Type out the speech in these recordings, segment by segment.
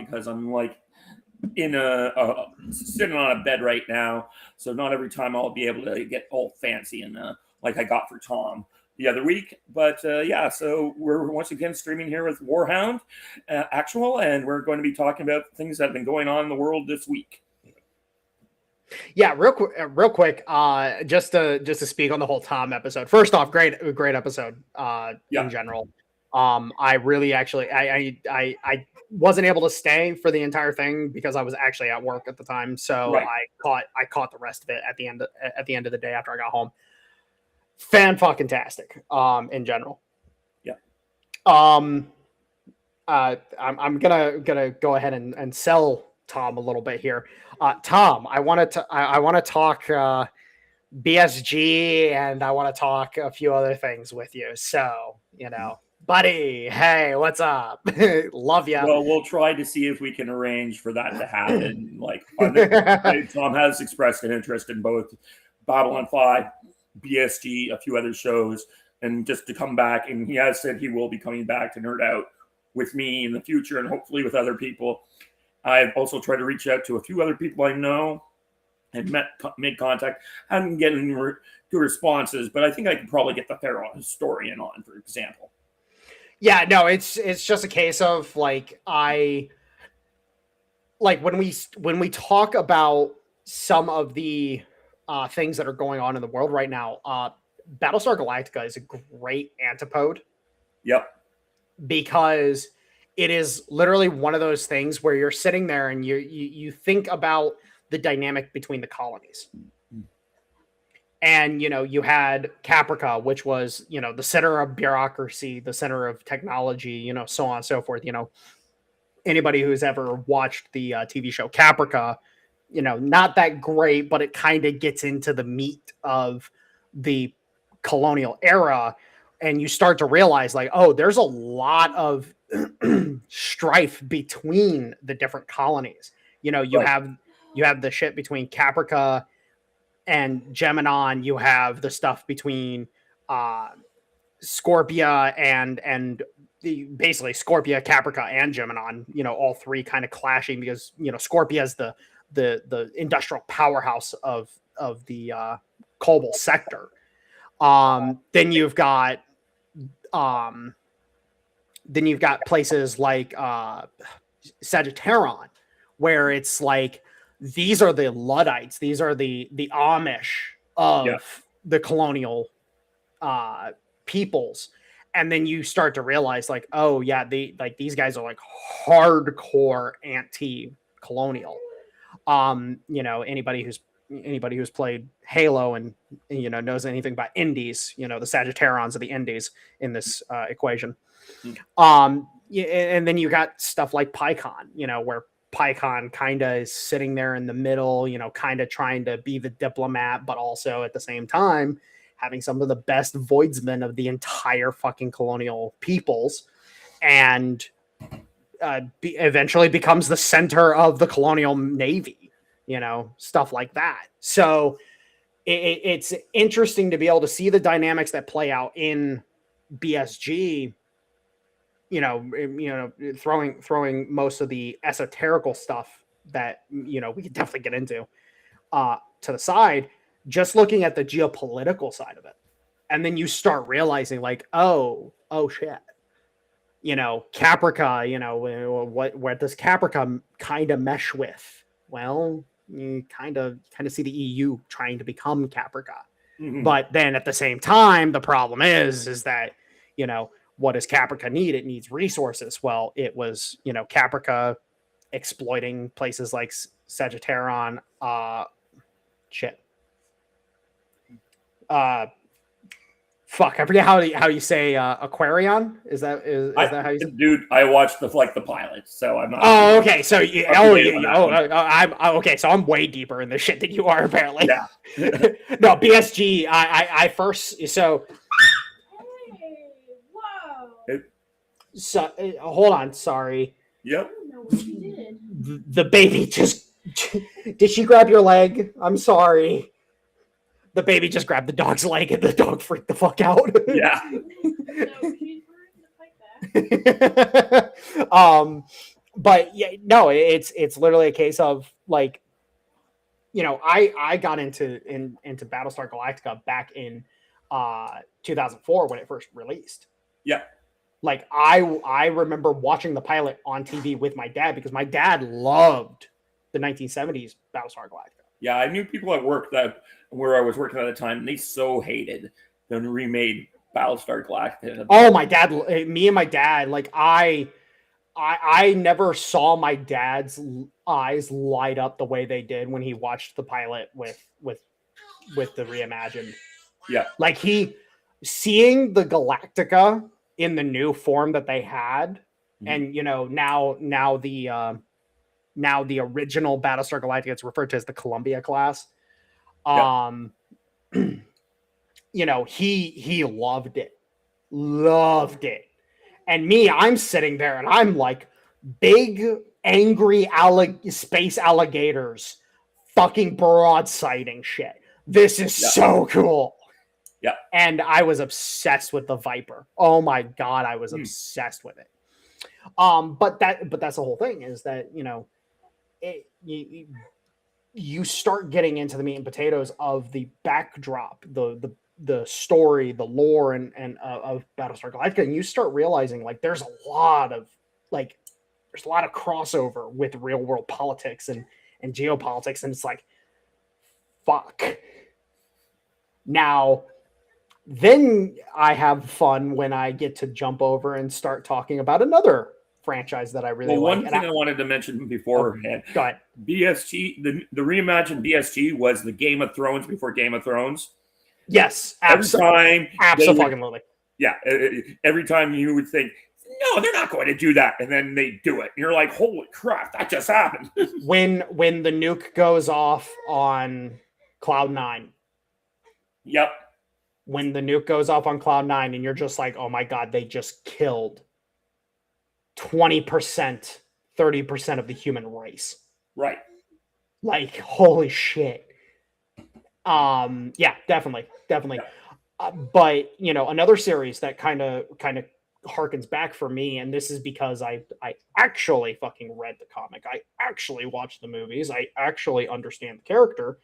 because I'm like in sitting on a bed right now, so not every time I'll be able to get all fancy and like I got for Tom the other week. But yeah, so we're once again streaming here with Warhound Actual, and we're going to be talking about things that have been going on in the world this week. Yeah, real quick. Just to speak on the whole Tom episode. First off, great episode. In general. I really actually I wasn't able to stay for the entire thing because I was actually at work at the time. So right. I caught the rest of it at the end of the day after I got home. Fan-fucking-tastic, in general. Yeah. I'm gonna go ahead and sell Tom a little bit here. Tom, I want to talk BSG, and I want to talk a few other things with you. So, buddy, hey, what's up? Love you. Well, we'll try to see if we can arrange for that to happen. Tom has expressed an interest in both Babylon 5, BSG, a few other shows, and just to come back. And he has said he will be coming back to nerd out with me in the future and hopefully with other people. I've also tried to reach out to a few other people I know and made contact. I haven't gotten good responses, but I think I could probably get the Pharaoh historian on, for example. Yeah, no, it's just a case of when we talk about some of the things that are going on in the world right now, Battlestar Galactica is a great antipode. Yep. Because it is literally one of those things where you're sitting there and you think about the dynamic between the colonies. And, you had Caprica, which was, the center of bureaucracy, the center of technology, so on and so forth. Anybody who's ever watched the TV show Caprica, not that great, but it kind of gets into the meat of the colonial era. And you start to realize there's a lot of strife between the different colonies. You have the shit between Caprica and Geminon. You have the stuff between Scorpia and basically Scorpia, Caprica, and Geminon. All three kind of clashing because Scorpia is the industrial powerhouse of the Cobalt sector. Then you've got places like Sagittarion, where it's like these are the Luddites, these are the Amish of the colonial peoples, and then you start to realize these guys are hardcore anti-colonial. Anybody who's played Halo and knows anything about indies, the Sagittarians of the indies in this equation. And then you got stuff like PyCon, where PyCon kind of is sitting there in the middle, kind of trying to be the diplomat, but also at the same time having some of the best voidsmen of the entire fucking colonial peoples, and eventually becomes the center of the colonial navy, stuff like that. So it's interesting to be able to see the dynamics that play out in BSG, throwing most of the esoterical stuff that, we could definitely get into to the side, just looking at the geopolitical side of it. And then you start realizing oh shit, Caprica, what does Caprica kind of mesh with? Well, you kind of see the EU trying to become Caprica. Mm-hmm. But then at the same time, the problem is that, what does Caprica need? It needs resources. Well, it was, Caprica exploiting places like Sagittarion, fuck, I forget how you say Aquarion. Is that how you say? Dude, I watched the pilot, so I'm not. Oh, okay. So okay. So I'm way deeper in the shit than you are, apparently. Yeah. No, BSG. I first so. So hold on, sorry. Yep. I don't know what you did. The baby just did she grab your leg? I'm sorry. The baby just grabbed the dog's leg and the dog freaked the fuck out. Yeah. No, she's wearing the fight back. but yeah, no, it's literally a case of like, I got into Battlestar Galactica back in 2004 when it first released. Yeah. Like I remember watching the pilot on TV with my dad because my dad loved the 1970s Battlestar Galactica. Yeah, I knew people at work that where I was working at the time, and they so hated the remade Battlestar Galactica. Oh, me and my dad, like I never saw my dad's eyes light up the way they did when he watched the pilot with the reimagined. Yeah. Like seeing the Galactica in the new form that they had, and now the original Battlestar Galactica, it's referred to as the Columbia class. He loved it. And me, I'm sitting there and I'm like, big angry space alligators fucking broadsiding shit. This is so cool. Yeah. And I was obsessed with the Viper. Oh my God, I was obsessed with it. But that's the whole thing, is that, you start getting into the meat and potatoes of the backdrop, the story, the lore, and of Battlestar Galactica, and you start realizing like there's a lot of crossover with real world politics and geopolitics, and it's like, fuck. Now, then I have fun when I get to jump over and start talking about another franchise that I really like. One thing I wanted to mention beforehand, go ahead. BSG, the reimagined BSG was the Game of Thrones before Game of Thrones. Yes, absolutely. Absolutely. Yeah, every time you would think, no, they're not going to do that, and then they do it. And you're like, holy crap, that just happened. when the nuke goes off on Cloud 9. Yep. When the nuke goes off on Cloud 9, and you're just like, oh my God, they just killed 20%, 30% of the human race. Right. Like, holy shit. Yeah, definitely. Yeah. But another series that kind of harkens back for me, and this is because I actually fucking read the comic, I actually watched the movies, I actually understand the character.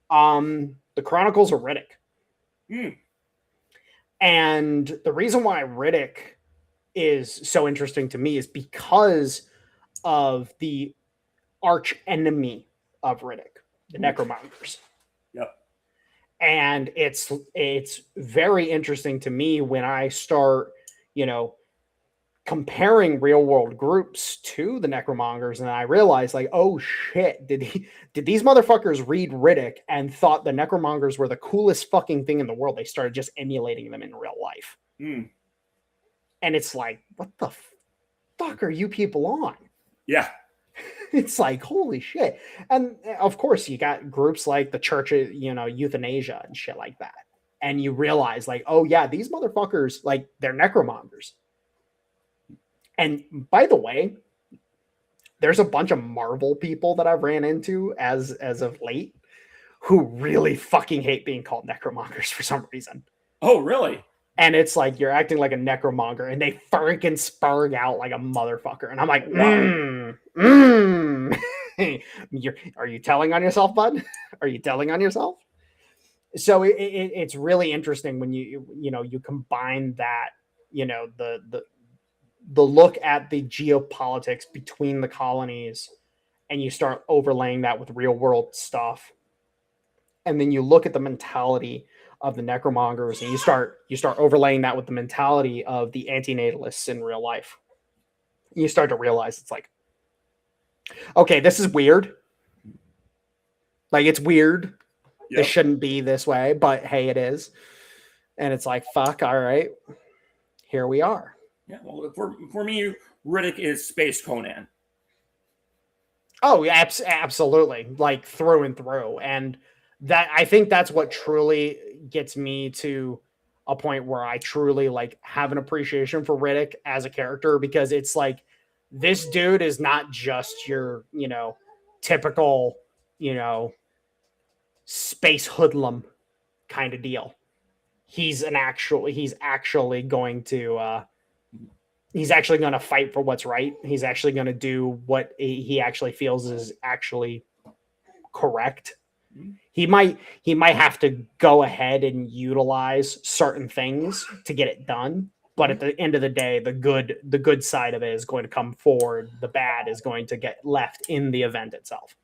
The Chronicles of Riddick. And the reason why Riddick is so interesting to me is because of the arch enemy of Riddick, the Necromongers. Yep. And it's very interesting to me when I start, comparing real world groups to the Necromongers, and I realize, like, oh shit, did these motherfuckers read Riddick and thought the Necromongers were the coolest fucking thing in the world? They started just emulating them in real life. And it's like, what the fuck are you people on? Yeah. It's like, holy shit. And of course you got groups like the Church of, Euthanasia and shit like that. And you realize, like, oh yeah, these motherfuckers, like, they're Necromongers. And by the way, there's a bunch of Marvel people that I've ran into as of late who really fucking hate being called Necromongers for some reason. Oh, really? And it's like, you're acting like a necromonger, and they freaking spurg out like a motherfucker. And I'm like, are you telling on yourself, bud? Are you telling on yourself? So it's really interesting when you combine that, the look at the geopolitics between the colonies, and you start overlaying that with real world stuff. And then you look at the mentality of the Necromongers, and you start overlaying that with the mentality of the antinatalists in real life. You start to realize it's like, okay, this is weird. Like, it's weird. Yep. This shouldn't be this way, but hey, it is. And it's like, fuck, all right, here we are. Yeah, well, for me, Riddick is Space Conan. Oh, yeah, absolutely, like through and through. And that, I think that's what truly gets me to a point where I truly like have an appreciation for Riddick as a character, because it's like, this dude is not just your, typical, space hoodlum kind of deal. He's actually going to he's actually going to fight for what's right. He's actually going to do what he actually feels is actually correct. He might have to go ahead and utilize certain things to get it done, but at the end of the day, the good side of it is going to come forward. The bad is going to get left in the event itself.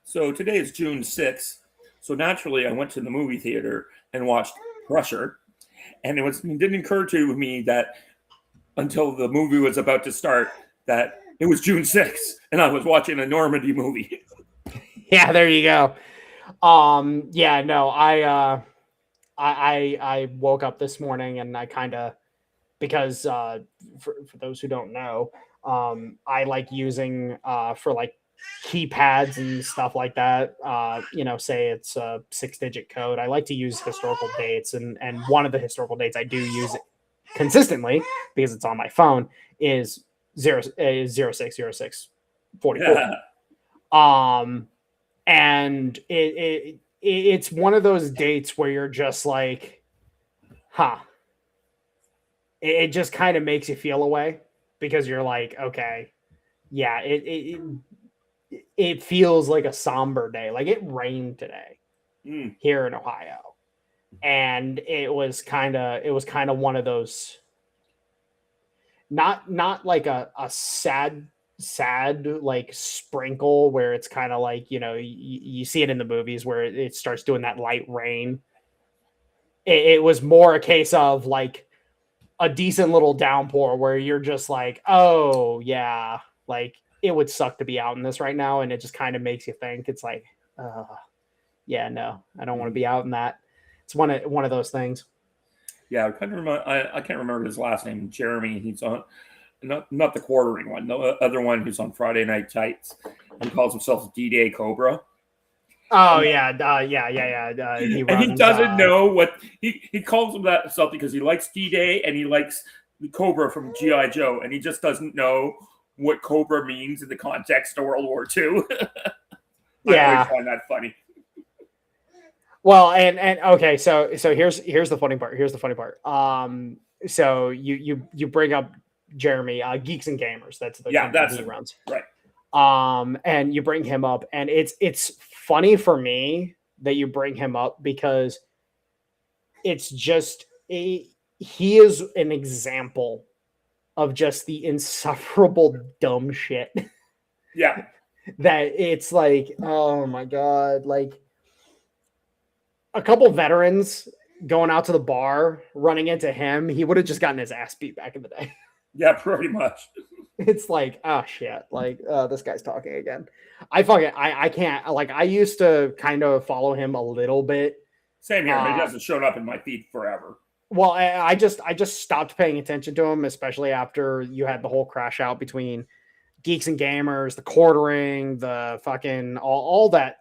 So today is June 6th. So naturally, I went to the movie theater and watched Crusher. And it didn't occur to me that until the movie was about to start that it was June 6th and I was watching a Normandy movie. Yeah, there you go. Yeah, no, I woke up this morning and I kind of, because for those who don't know, I like using for like keypads and stuff like that, say it's a 6-digit code. I like to use historical dates, and one of the historical dates I do use consistently because it's on my phone is 060644. Yeah. And it's one of those dates where you're just like, huh. It just kind of makes you feel away because you're like, okay, yeah, it feels like a somber day. Like it rained today here in Ohio, and it was kind of one of those, not like a sad like sprinkle where it's kind of like, you see it in the movies where it starts doing that light rain. It was more a case of like a decent little downpour where you're just like, oh yeah, like it would suck to be out in this right now. And it just kind of makes you think. It's like, yeah, no, I don't want to be out in that. It's one of those things. Yeah, I can't remember his last name. Jeremy. He's on not the quartering one, the other one who's on Friday Night Tights. He calls himself D-Day Cobra. Oh yeah, yeah. He doesn't know what he calls him that himself because he likes D-Day and he likes the Cobra from G.I. Joe, and he just doesn't know what Cobra means in the context of World War II. I always find that funny. Well, and okay, so here's the funny part. So you bring up Jeremy, Geeks and Gamers. That's the that's he runs, right. And you bring him up, and it's funny for me that you bring him up because it's just he is an example of just the insufferable dumb shit. Yeah. That it's like, oh my God, like a couple veterans going out to the bar, running into him, he would have just gotten his ass beat back in the day. Yeah, pretty much. It's like, oh shit, like this guy's talking again. I can't, like, I used to kind of follow him a little bit. Same here. He hasn't shown up in my feed forever. Well, I just stopped paying attention to him, especially after you had the whole crash out between Geeks and Gamers, the quartering, the fucking all that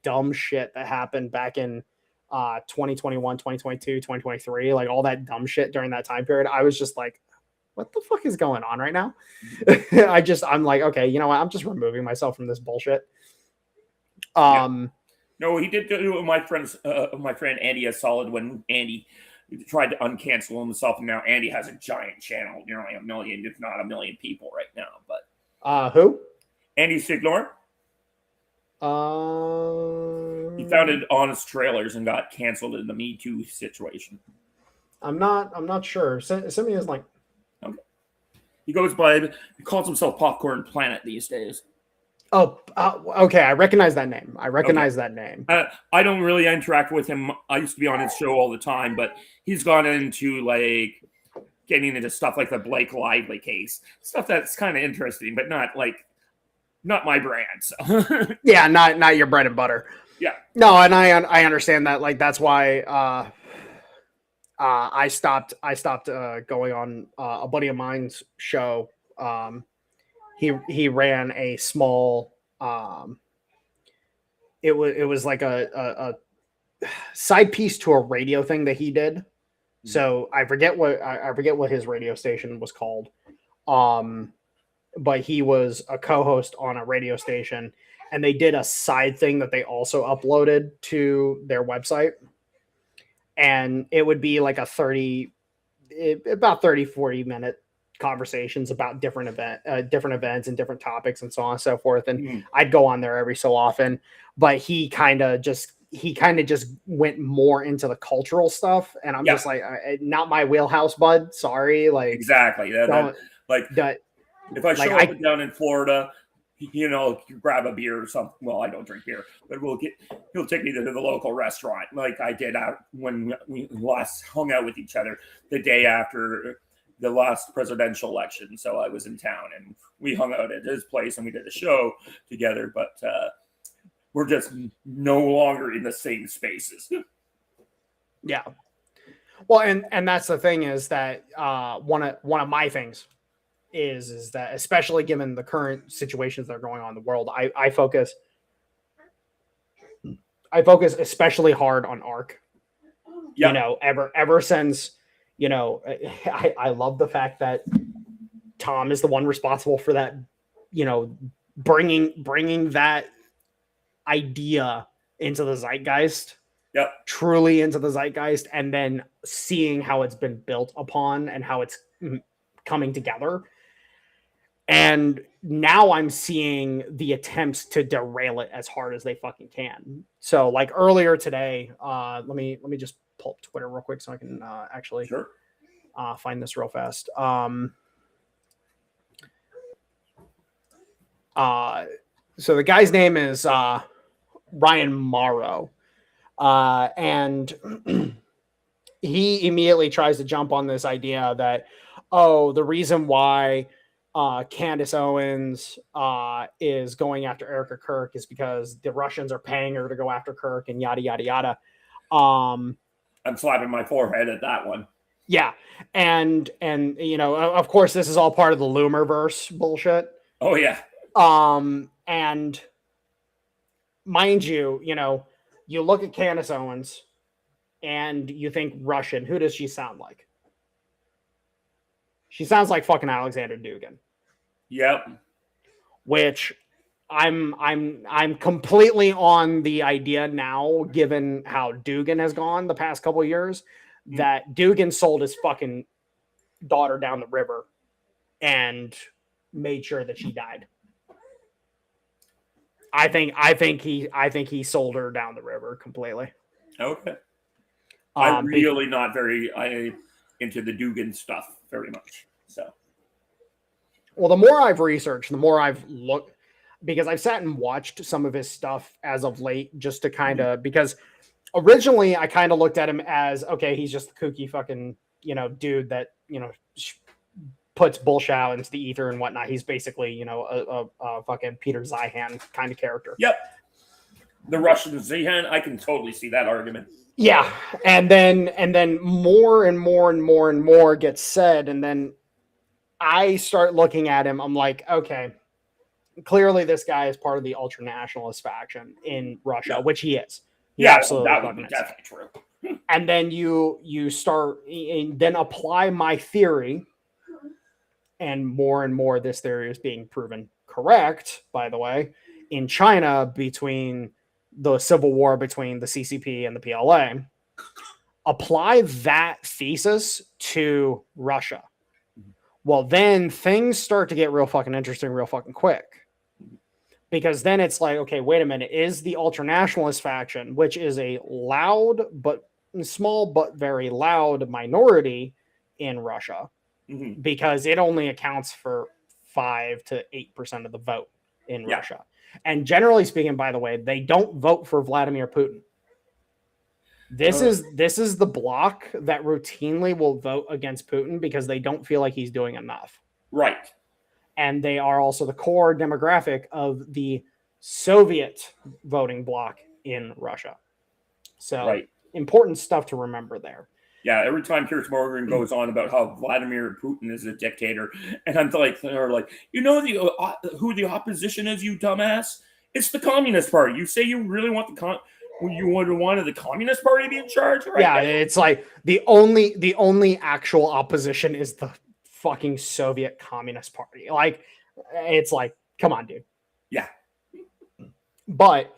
dumb shit that happened back in 2021, 2022, 2023, like all that dumb shit during that time period. I was just like, what the fuck is going on right now? I'm like, okay, you know what? I'm just removing myself from this bullshit. No, he did do my friend Andy a solid when Andy tried to uncancel himself, and now Andy has a giant channel, nearly 1 million, if not 1 million people right now. But who? Andy Siglor. He founded Honest Trailers and got canceled in the Me Too situation. I'm not sure. Send me his link. Okay. He calls himself Popcorn Planet these days. Oh, okay. I recognize that name. That name. I don't really interact with him. I used to be on his show all the time, but he's gone into like getting into stuff like the Blake Lively case, stuff that's kind of interesting, but not my brand. So. Yeah, not your bread and butter. Yeah. No, and I understand that. Like that's why I stopped going on a buddy of mine's show. He ran a small it was like a side piece to a radio thing that he did. So I forget what his radio station was called. But he was a co-host on a radio station, and they did a side thing that they also uploaded to their website. and it would be like about 30-40 minute conversations about different events and different topics and so on and so forth. And I'd go on there every so often, but he kind of just went more into the cultural stuff, and I'm just like, not my wheelhouse, bud. Sorry, like exactly. If I show up down in Florida, you grab a beer or something. Well, I don't drink beer, but he'll take me to the local restaurant, like I did when we last hung out with each other the day after the last presidential election. So I was in town and we hung out at his place and we did a show together, but we're just no longer in the same spaces. Yeah. Well, and that's the thing, is that one of my things is that, especially given the current situations that are going on in the world, I focus especially hard on ARC. Yep. Ever since, I love the fact that Tom is the one responsible for that, bringing that idea into the zeitgeist. Yep. Truly into the zeitgeist, and then seeing how it's been built upon and how it's coming together. And now I'm seeing the attempts to derail it as hard as they fucking can. So like earlier today, let me just pull up Twitter real quick so I can actually find this real fast. So the guy's name is Ryan Morrow. And he immediately tries to jump on this idea that, the reason why Candace Owens is going after Erica Kirk is because the Russians are paying her to go after Kirk, and yada yada yada. I'm slapping my forehead at that one. Yeah, and of course this is all part of the Loomerverse bullshit. Oh yeah. And mind you, you look at Candace Owens and you think Russian. Who does she sound like? She sounds like fucking Alexander Dugin. Yep. Which I'm completely on the idea now, given how Dugin has gone the past couple of years, that Dugin sold his fucking daughter down the river and made sure that she died. I think he sold her down the river completely. Okay. I'm really not very into the Dugin stuff very much. So, well, the more I've researched, the more I've looked, because I've sat and watched some of his stuff as of late, just to kind of, because originally I kind of looked at him as, okay, he's just a kooky fucking, dude that, puts bullshit out into the ether and whatnot. He's basically, a fucking Peter Zeihan kind of character. Yep. The Russian Zeihan, I can totally see that argument. Yeah. And then more and more and more and more gets said. And then I start looking at him. I'm like, okay, clearly this guy is part of the ultra-nationalist faction in Russia, which he is. He absolutely that would be definitely true. And then you start, and then apply my theory, and more this theory is being proven correct, by the way, in China, between the civil war between the CCP and the PLA. Apply that thesis to Russia. Well, then things start to get real fucking interesting real fucking quick. Because then it's like, okay, wait a minute. Is the ultranationalist faction, which is a loud but small but very loud minority in Russia, because it only accounts for 5 to 8% of the vote in Russia. And generally speaking, by the way, they don't vote for Vladimir Putin. This is the bloc that routinely will vote against Putin because they don't feel like he's doing enough. Right. And they are also the core demographic of the Soviet voting bloc in Russia. So important stuff to remember there. Yeah, every time Piers Morgan goes on about how Vladimir Putin is a dictator, and I'm like, they're like, who the opposition is, you dumbass? It's the Communist Party. You say you really want you wanted the Communist Party to be in charge, right? Yeah, it's like the only actual opposition is the fucking Soviet Communist Party. Like, it's like, come on, dude. Yeah. But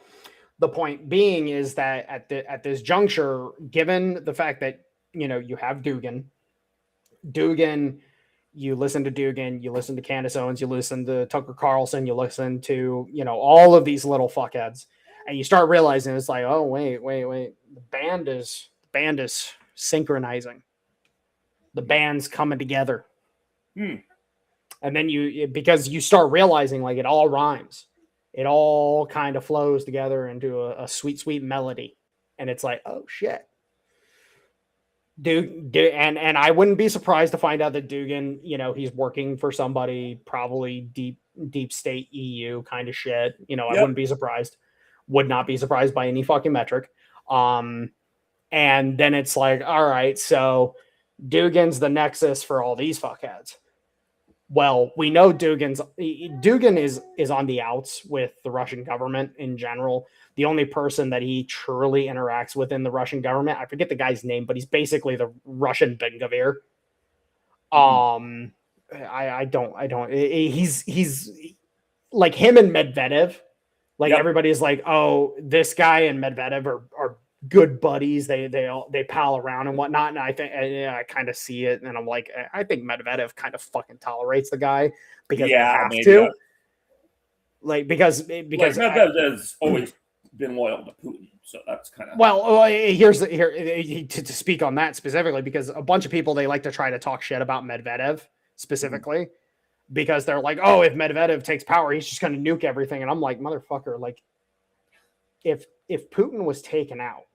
The point being is that at this juncture, given the fact that you have Dugan, you listen to Dugan, you listen to Candace Owens, you listen to Tucker Carlson, you listen to all of these little fuckheads, and you start realizing it's like, oh wait, the band is synchronizing, the band's coming together, and then because you start realizing like it all rhymes. It all kind of flows together into a sweet, sweet melody. And it's like, oh shit. And I wouldn't be surprised to find out that Dugan, he's working for somebody, probably deep state EU kind of shit. I wouldn't be surprised. Would not be surprised by any fucking metric. And then it's like, all right, so Dugan's the nexus for all these fuckheads. Well, we know Dugan is on the outs with the Russian government in general. The only person that he truly interacts with in the Russian government, I forget the guy's name, but he's basically the Russian Ben Gvir. I don't. He's like him and Medvedev. Like everybody's like, oh, this guy and Medvedev are good buddies. They pal around and whatnot. And I think I kind of see it, and I'm like, I think Medvedev kind of fucking tolerates the guy because they have to. Like because Medvedev has always been loyal to Putin, so that's kind of to speak on that specifically, because a bunch of people, they like to try to talk shit about Medvedev specifically. Because they're like, oh, if Medvedev takes power, he's just going to nuke everything. And I'm like, motherfucker, like, if Putin was taken out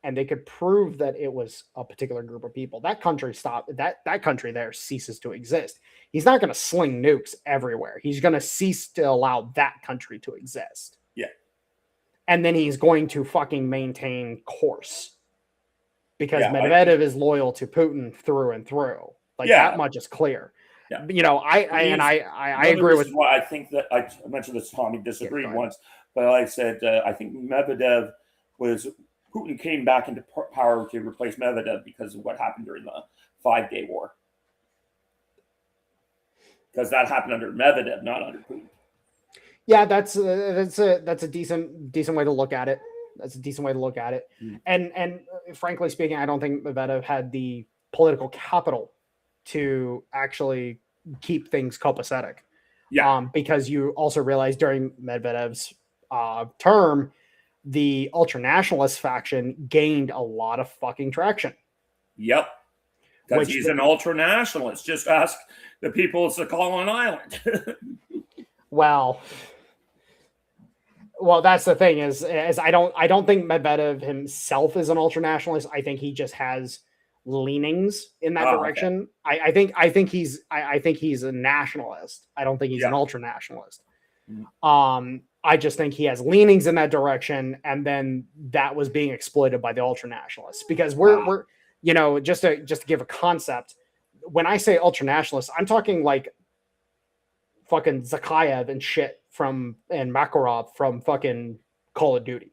and they could prove that it was a particular group of people, that country that country there ceases to exist. He's not going to sling nukes everywhere. He's going to cease to allow that country to exist. Yeah. And then he's going to fucking maintain course because Medvedev is loyal to Putin through and through. Like that much is clear. Yeah. I agree with why I think that I mentioned this. Tommy disagreed once, but I said I think Medvedev Putin came back into power to replace Medvedev because of what happened during the 5-Day War. Because that happened under Medvedev, not under Putin. Yeah, that's a decent way to look at it. That's a decent way to look at it. And frankly speaking, I don't think Medvedev had the political capital to actually keep things copacetic. Because you also realize during Medvedev's term, the ultranationalist faction gained a lot of fucking traction. Yep. Because he's an ultranationalist. Just ask the people of Sakhalin Island. well, that's the thing is I don't think Medvedev himself is an ultranationalist. I think he just has leanings in that direction. Okay. I think he's a nationalist. I don't think he's an ultranationalist. I just think he has leanings in that direction, and then that was being exploited by the ultranationalists because we're just to give a concept. When I say ultranationalists, I'm talking like fucking Zakayev and shit and Makarov from fucking Call of Duty.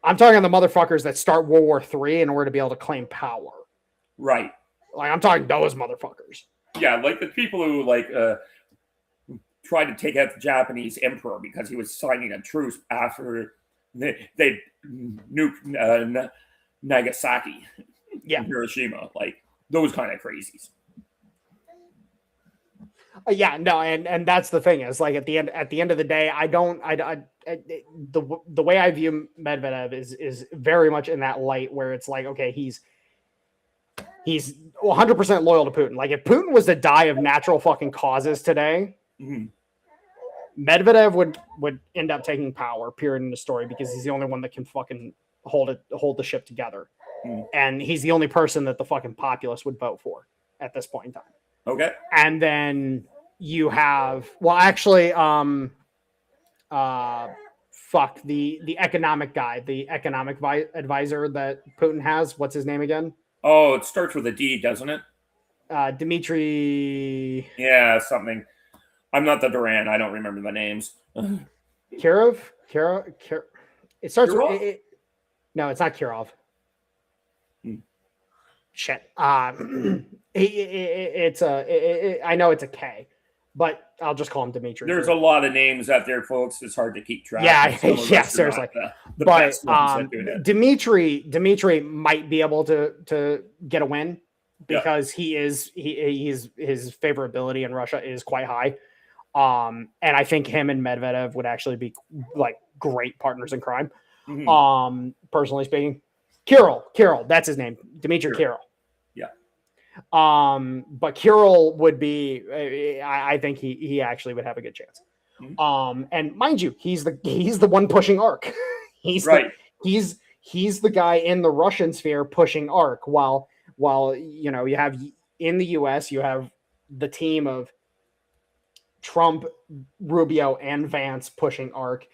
I'm talking the motherfuckers that start World War III in order to be able to claim power. Right. Like I'm talking those motherfuckers. Yeah, like the people who tried to take out the Japanese emperor because he was signing a truce after they nuked Nagasaki, Hiroshima, like those kind of crazies. And that's the thing is like at the end of the day, the way I view Medvedev is very much in that light where it's like, okay, he's 100% loyal to Putin. Like if Putin was to die of natural fucking causes today, Medvedev would end up taking power, period, in the story, because he's the only one that can fucking hold the ship together. And he's the only person that the fucking populace would vote for at this point in time. Okay. And then you have, the economic guy, the economic advisor that Putin has. What's his name again? Oh, it starts with a D, doesn't it? Dmitry. Yeah, something. I'm not the Duran. I don't remember the names. Kirov. It starts with. No, it's not Kirov. Shit. I know it's a K, but I'll just call him Dimitri. There's a lot of names out there, folks. It's hard to keep track. Yeah, yeah, seriously. The but best ones that do that. Dimitri might be able to get a win because his favorability in Russia is quite high. And I think him and Medvedev would actually be like great partners in crime. Mm-hmm. Personally speaking, Kirill, that's his name, Dimitri Kirill. Yeah. But Kirill would be, I think he actually would have a good chance. Mm-hmm. And mind you, he's the one pushing ARC. He's right. He's the guy in the Russian sphere pushing ARC, while you know, you have in the US, you have the team of Trump, Rubio, and Vance pushing ARC.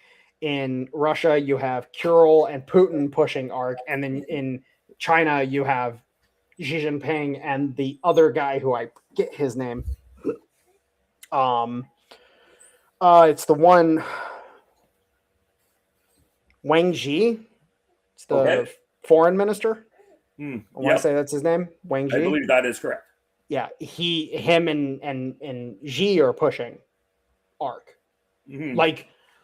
In Russia, you have Kirill and Putin pushing ARC, and then in China, you have Xi Jinping and the other guy who I forget his name. It's the one Wang Yi. It's the foreign minister. I want to say that's his name, Wang Yi. I believe that is correct. Yeah, him and Xi are pushing ARC. Mm-hmm.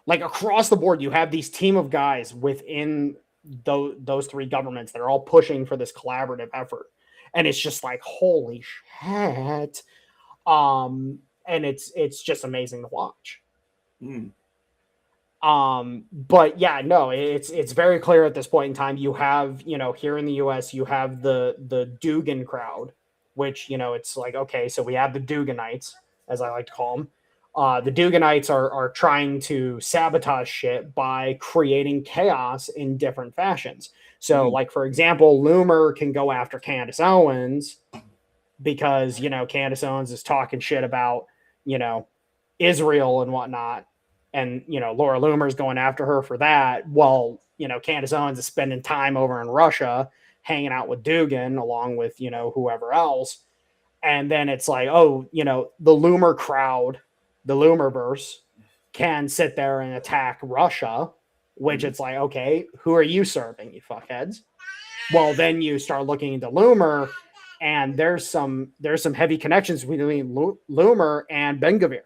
Like across the board, you have these team of guys within those three governments that are all pushing for this collaborative effort, and it's just like holy shit. And it's just amazing to watch. Mm. But yeah, no, it's very clear at this point in time. You have, you know, here in the US, you have the Dugan crowd, which, you know, it's like, okay, so we have the Duganites, as I like to call them. The Duganites are trying to sabotage shit by creating chaos in different fashions. So, like, for example, Loomer can go after Candace Owens because, you know, Candace Owens is talking shit about, you know, Israel and whatnot. And, you know, Laura Loomer's going after her for that. Well, you know, Candace Owens is spending time over in Russia hanging out with Dugan along with, you know, whoever else. And then it's like, oh, you know, the Loomer crowd, the Loomerverse can sit there and attack Russia, which it's like, okay, who are you serving, you fuckheads? Well, then you start looking into Loomer, and there's some heavy connections between Loomer and Ben-Gvir.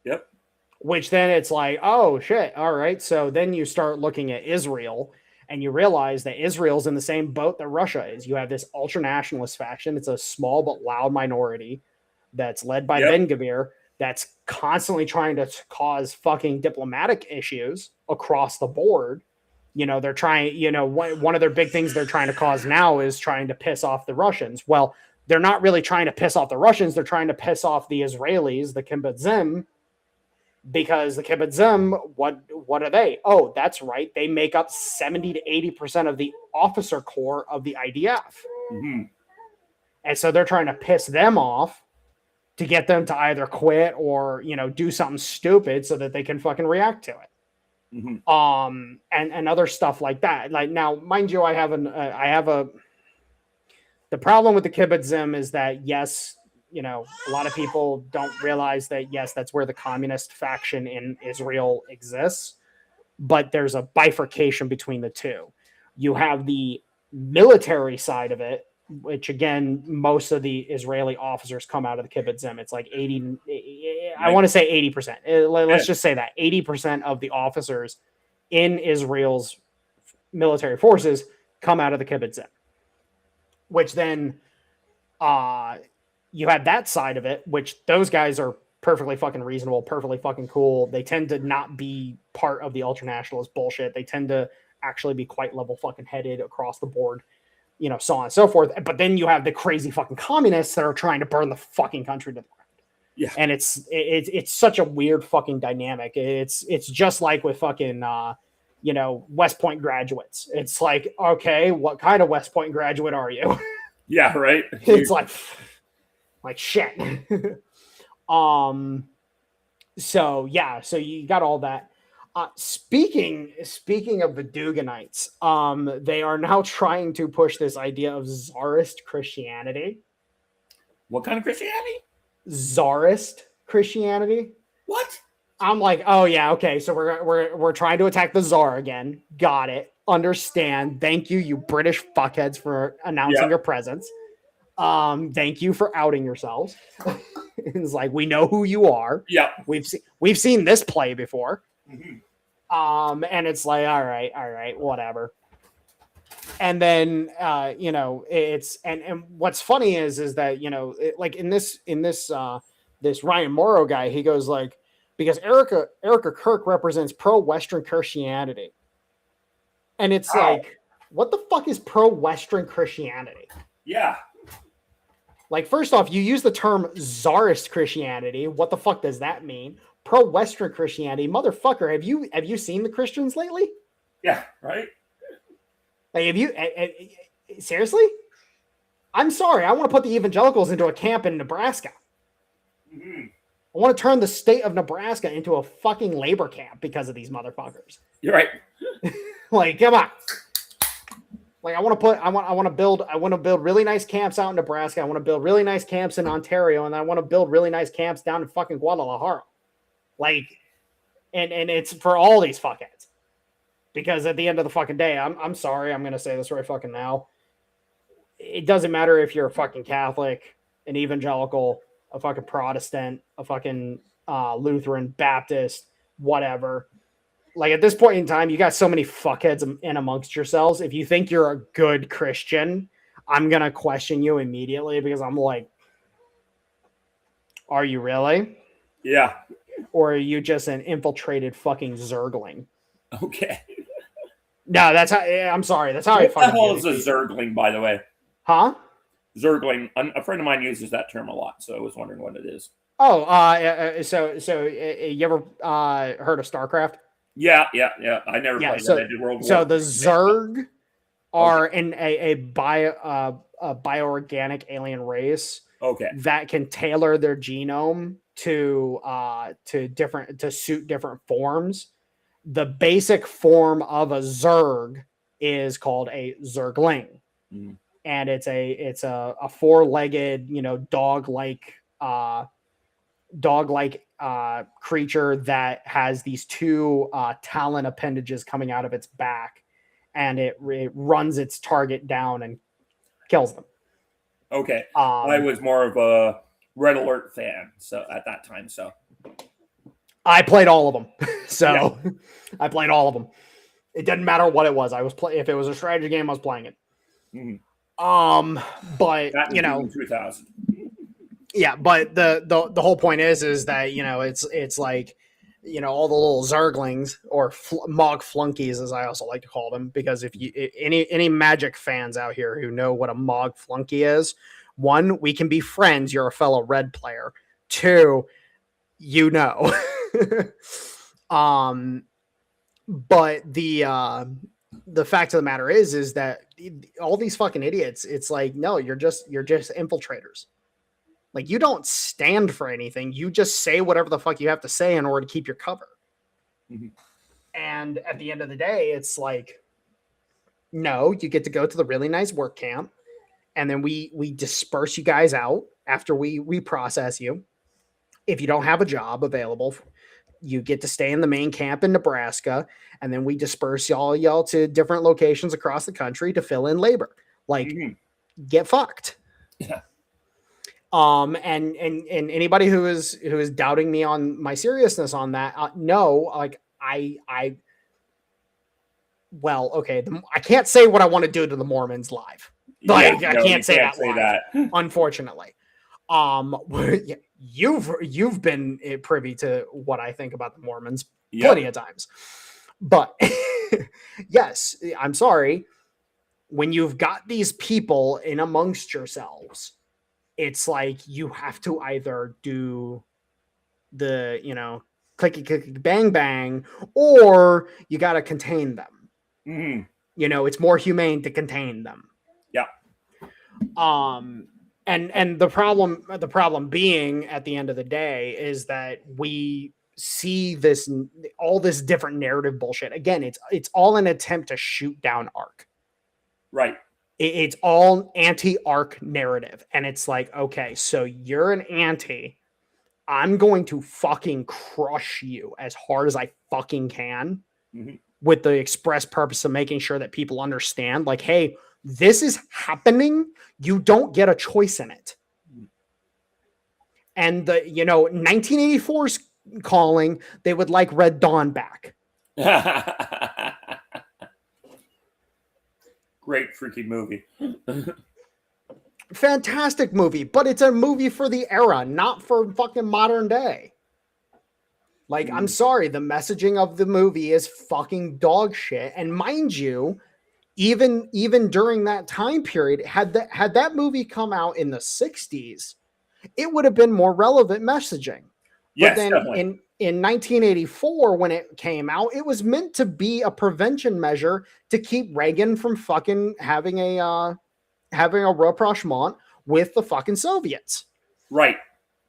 Yep. Which then it's like, oh shit, all right. So then you start looking at Israel, and you realize that Israel's in the same boat that Russia is. You have this ultra-nationalist faction. It's a small but loud minority that's led by Ben-Gvir that's constantly trying to cause fucking diplomatic issues across the board. You know, they're trying, you know, one of their big things they're trying to cause now is trying to piss off the Russians. Well, they're not really trying to piss off the Russians. They're trying to piss off the Israelis, the Kibbutzim, because the Kibbutzim, what are they? Oh, that's right. They make up 70 to 80% of the officer corps of the IDF. Mm-hmm. And so they're trying to piss them off to get them to either quit or, you know, do something stupid so that they can fucking react to it. Mm-hmm. And other stuff like that. Like, now, mind you, the problem with the Kibbutzim is that, yes, you know, a lot of people don't realize that, yes, that's where the communist faction in Israel exists, but there's a bifurcation between the two. You have the military side of it, which, again, most of the Israeli officers come out of the Kibbutzim. It's like 80, I want to say 80%. Let's just say that 80% of the officers in Israel's military forces come out of the Kibbutzim, which then you have that side of it, which those guys are perfectly fucking reasonable, perfectly fucking cool. They tend to not be part of the ultranationalist bullshit. They tend to actually be quite level fucking headed across the board, you know, so on and so forth. But then you have the crazy fucking communists that are trying to burn the fucking country to the ground. Yeah. And it's such a weird fucking dynamic. It's just like with fucking, you know, West Point graduates. It's like, okay, what kind of West Point graduate are you? Yeah, right. It's like shit. So yeah, so you got all that. Speaking of the Duganites, they are now trying to push this idea of Tsarist Christianity. What kind of Christianity? Tsarist Christianity. What? I'm like, oh yeah, okay. So we're trying to attack the Tsar again. Got it. Understand. Thank you, you British fuckheads, for announcing your presence. Thank you for outing yourselves. It's like, we know who you are. Yeah. We've seen this play before. Mm-hmm. And it's like, all right, whatever. And then it's and what's funny is that like in this this Ryan Morrow guy, he goes like, because Erica Kirk represents pro-Western Christianity. And it's like, what the fuck is pro-Western Christianity? Yeah. Like, first off, you use the term Tsarist Christianity. What the fuck does that mean? Pro-Western Christianity, motherfucker. Have you seen the Christians lately? Yeah. Right. Like, have you seriously? I'm sorry. I want to put the evangelicals into a camp in Nebraska. Mm-hmm. I want to turn the state of Nebraska into a fucking labor camp because of these motherfuckers. You're right. Like, come on. Like, I want to build really nice camps out in Nebraska. I want to build really nice camps in Ontario, and I want to build really nice camps down in fucking Guadalajara. Like, and it's for all these fuckheads. Because at the end of the fucking day, I'm sorry, I'm gonna say this right fucking now. It doesn't matter if you're a fucking Catholic, an evangelical, a fucking Protestant, a fucking Lutheran, Baptist, whatever. Like, at this point in time, you got so many fuckheads in amongst yourselves. If you think you're a good Christian, I'm gonna question you immediately, because I'm like, are you really? Yeah. Or are you just an infiltrated fucking Zergling? Okay. No, that's how. I'm sorry. That's how I fucking. What the hell is a Zergling, by the way? Huh? Zergling. A friend of mine uses that term a lot, so I was wondering what it is. Oh, so you ever heard of StarCraft? Yeah. I never played that. I did World War. So the Zerg are in a bioorganic alien race. Okay. That can tailor their genome to suit different forms. The basic form of a Zerg is called a Zergling. Mm-hmm. And it's a four-legged, dog-like creature that has these two talon appendages coming out of its back, and it runs its target down and kills them. Okay. I was more of a Red Alert fan, so at that time, so I played all of them. I played all of them. It didn't matter what it was. If it was a strategy game, I was playing it. Mm-hmm. But that 2000. Yeah, but the whole point is that it's like all the little Zerglings or Mog flunkies, as I also like to call them, because if you any Magic fans out here who know what a Mog flunky is, one, we can be friends. You're a fellow Red player. Two, but the fact of the matter is that all these fucking idiots, it's like, no, you're just infiltrators. Like, you don't stand for anything. You just say whatever the fuck you have to say in order to keep your cover. Mm-hmm. And at the end of the day, it's like, no, you get to go to the really nice work camp, and then we disperse you guys out after we process you. If you don't have a job available, you get to stay in the main camp in Nebraska, and then we disperse y'all to different locations across the country to fill in labor. Like, get fucked. Yeah. And anybody who is doubting me on my seriousness on that, no, like well, okay, I can't say what I want to do to the Mormons live. Like, I can't say that live, unfortunately. You've been privy to what I think about the Mormons plenty of times, but yes, I'm sorry. When you've got these people in amongst yourselves, it's like you have to either do the clicky bang bang, or you got to contain them. Mm-hmm. It's more humane to contain them. Yeah. And the problem being, at the end of the day, is that we see all this different narrative bullshit. Again, it's all an attempt to shoot down ARC. Right. It's all anti-ARC narrative. And it's like, okay, so you're an anti. I'm going to fucking crush you as hard as I fucking can, with the express purpose of making sure that people understand, like, hey, This is happening. You don't get a choice in it. And 1984's calling, they would like Red Dawn back. Great freaking movie. Fantastic movie, but it's a movie for the era, not for fucking modern day. Like, I'm sorry, the messaging of the movie is fucking dog shit. And mind you, even during that time period, had that movie come out in the 60s, it would have been more relevant messaging. Yes, but then definitely. in 1984, when it came out, it was meant to be a prevention measure to keep Reagan from fucking having a rapprochement with the fucking Soviets. Right.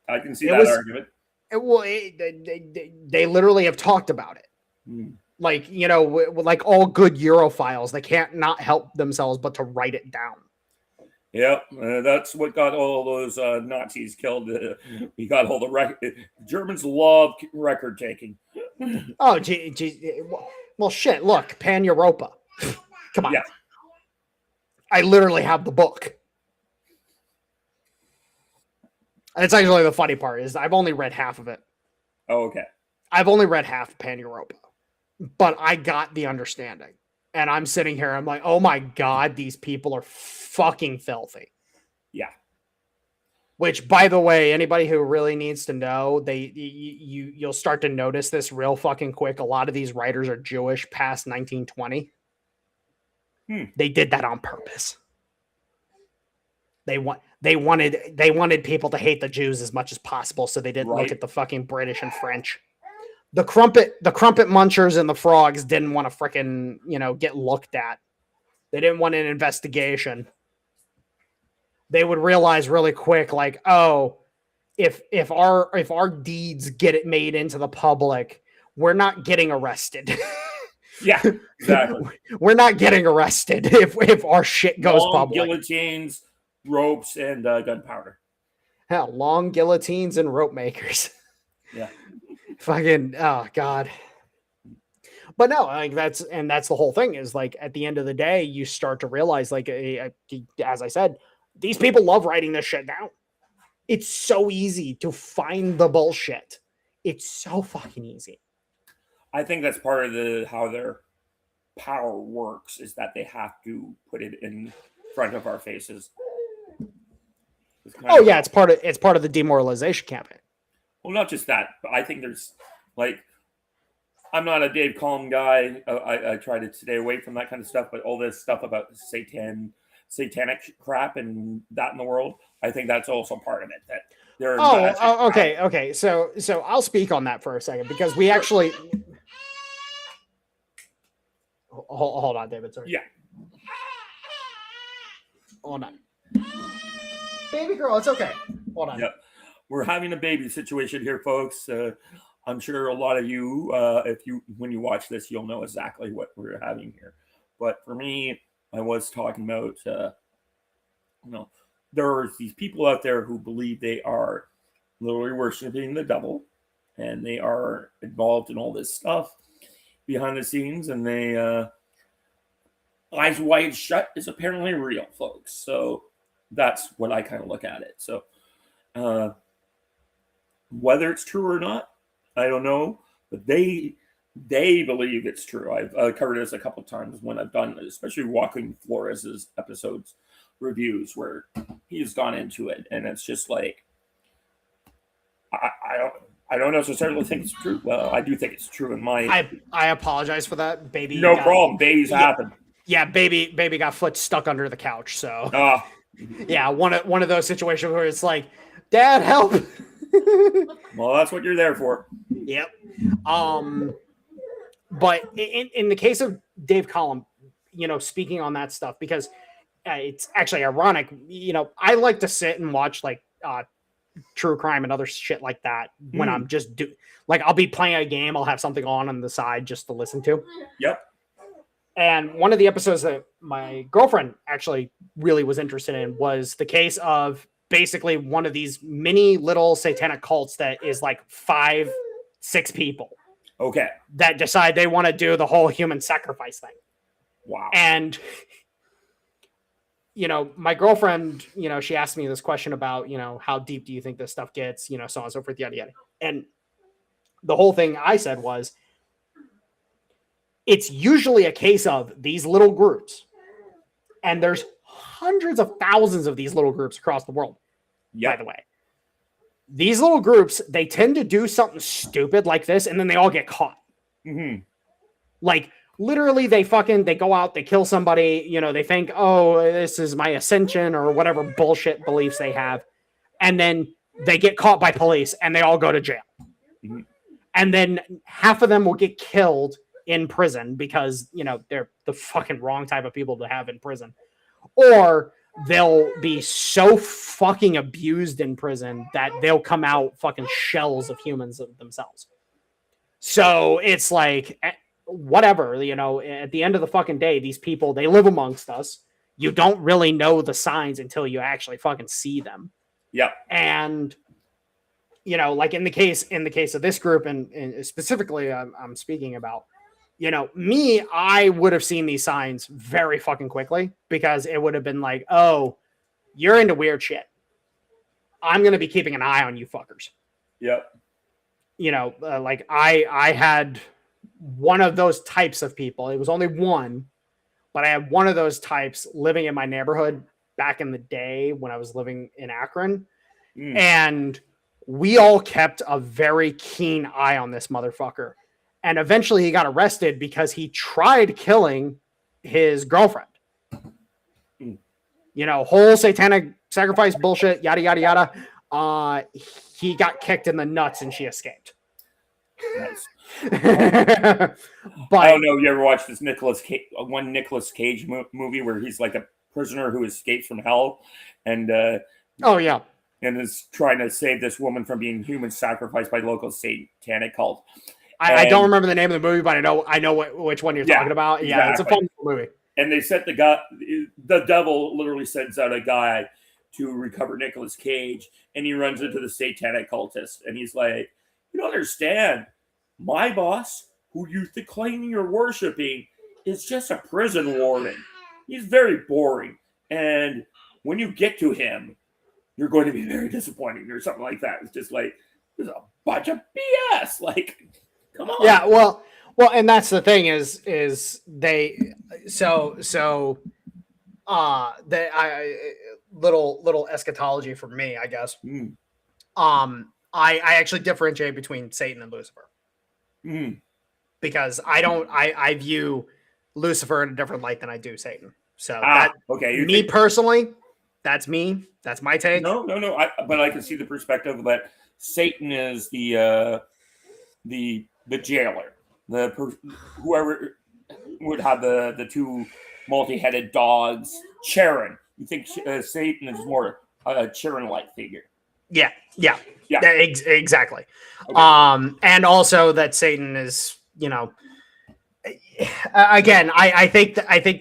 I can see that argument. They literally have talked about it. Like, like all good Europhiles, they can't not help themselves but to write it down. Yep, that's what got all those Nazis killed. We got all the Germans love record taking. Oh, gee. Well, shit. Look, Pan Europa. Come on. Yeah. I literally have the book. And it's actually the funny part is I've only read half of it. Oh, okay. I've only read half of Pan Europa, but I got the understanding. And I'm sitting here, I'm like, oh my God, these people are fucking filthy. Yeah. Which, by the way, anybody who really needs to know, you'll start to notice this real fucking quick. A lot of these writers are Jewish past 1920. They did that on purpose. They wanted people to hate the Jews as much as possible, so they didn't look at the fucking British and French. The crumpet munchers and the frogs didn't want to frickin', get looked at. They didn't want an investigation. They would realize really quick, like, oh, if our deeds get it made into the public, we're not getting arrested. Yeah, exactly. We're not getting arrested if our shit goes public. Guillotines, ropes, and gunpowder. Hell, long guillotines and rope makers. Yeah. Fucking, oh God. But no, like that's the whole thing is like at the end of the day, you start to realize, like, as I said, these people love writing this shit down. It's so easy to find the bullshit. It's so fucking easy. I think that's part of how their power works is that they have to put it in front of our faces. It's part of the demoralization campaign. Well, not just that, but I think there's like, I'm not a Dave Calm guy. I try to stay away from that kind of stuff, but all this stuff about satanic crap and that in the world, I think that's also part of it. That there. Okay. So I'll speak on that for a second because we actually. Hold on, David. Sorry. Yeah. Hold on. Baby girl, it's okay. Hold on. Yep. We're having a baby situation here, folks. I'm sure a lot of you, when you watch this, you'll know exactly what we're having here. But for me, I was talking about, there are these people out there who believe they are literally worshiping the devil, and they are involved in all this stuff behind the scenes, and they eyes wide shut is apparently real, folks. So that's what I kind of look at it. So whether it's true or not, I don't know, but they believe it's true. I've covered this a couple of times when I've done, especially Walking Flores' episodes reviews where he's gone into it, and it's just like I don't necessarily think it's true. Well, I do think it's true in my. I apologize for that, baby. No problem. Babies happen. Yeah, baby got foot stuck under the couch. So yeah, one of those situations where it's like, Dad, help. Well, that's what you're there for. Yep. But in the case of Dave Collum, speaking on that stuff, because it's actually ironic. I like to sit and watch like true crime and other shit like that when I'm just I'll be playing a game. I'll have something on the side just to listen to. Yep. And one of the episodes that my girlfriend actually really was interested in was the case of basically one of these mini little satanic cults that is like 5-6 people. Okay. That decide they want to do the whole human sacrifice thing. Wow. And my girlfriend, she asked me this question about, how deep do you think this stuff gets, so on and so forth, yada, yada. And the whole thing I said was, it's usually a case of these little groups, and there's hundreds of thousands of these little groups across the world, by the way. These little groups, they tend to do something stupid like this, and then they all get caught. Mm-hmm. Like, literally, they go out, they kill somebody, they think, oh, this is my ascension or whatever bullshit beliefs they have. And then they get caught by police and they all go to jail. Mm-hmm. And then half of them will get killed in prison because, they're the fucking wrong type of people to have in prison. Or they'll be so fucking abused in prison that they'll come out fucking shells of humans themselves. So it's like, whatever, at the end of the fucking day, these people, they live amongst us. You don't really know the signs until you actually fucking see them. Yeah. And, like in the case of this group, and specifically I'm speaking about, I would have seen these signs very fucking quickly because it would have been like, oh, you're into weird shit. I'm going to be keeping an eye on you fuckers. Yep. Like I had one of those types of people. It was only one, but I had one of those types living in my neighborhood back in the day when I was living in Akron. And we all kept a very keen eye on this motherfucker. And eventually he got arrested because he tried killing his girlfriend. Whole satanic sacrifice bullshit, yada, yada, yada. He got kicked in the nuts and she escaped. Nice. But I don't know. You ever watched this Nicolas Cage movie where he's like a prisoner who escapes from hell, and oh yeah, and is trying to save this woman from being human sacrificed by the local satanic cult. I don't remember the name of the movie, but I know which one you're talking about. Exactly. Yeah, it's a fun movie. And they set the devil literally sends out a guy to recover Nicolas Cage, and he runs into the satanic cultist, and he's like, "You don't understand. My boss, who you claim you're worshiping, is just a prison warden. He's very boring. And when you get to him, you're going to be very disappointing," or something like that. It's just like, there's a bunch of BS. Like, come on. Yeah, well, and that's the thing is they little eschatology for me, I guess. I actually differentiate between Satan and Lucifer. Because I view Lucifer in a different light than I do Satan. So me personally, that's me. That's my take. No. But I can see the perspective that Satan is the jailer, whoever would have the two multi-headed dogs. Charon. You think Satan is more a Charon-like figure? Yeah. Exactly. Okay. And also that Satan is, again, I think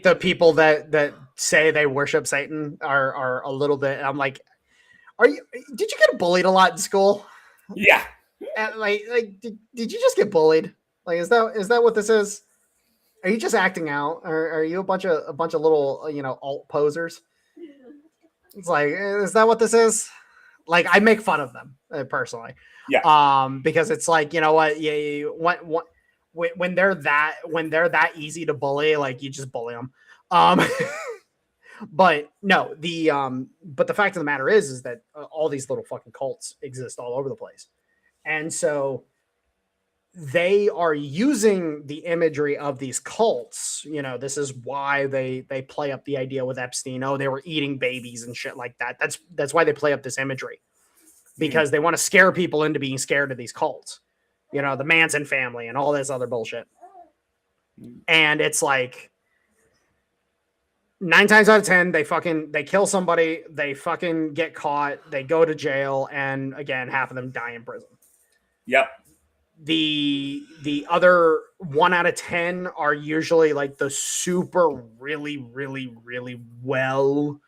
the people that say they worship Satan are a little bit. I'm like, did you get bullied a lot in school? Yeah. And did you just get bullied? Like, is that what this is? Are you just acting out, or are you a bunch of little alt posers? It's like, is that what this is? Like, I make fun of them personally. Yeah. Because it's like, you know what? Yeah. When they're that easy to bully, like, you just bully them. But no, but the fact of the matter is that all these little fucking cults exist all over the place. And so they are using the imagery of these cults. This is why they play up the idea with Epstein. Oh, they were eating babies and shit like that. That's why they play up this imagery, because they want to scare people into being scared of these cults. The Manson family and all this other bullshit. And it's like 9 times out of 10, they kill somebody, they fucking get caught, they go to jail, and again, half of them die in prison. Yep. The other 1 out of 10 are usually like the super really, really, really well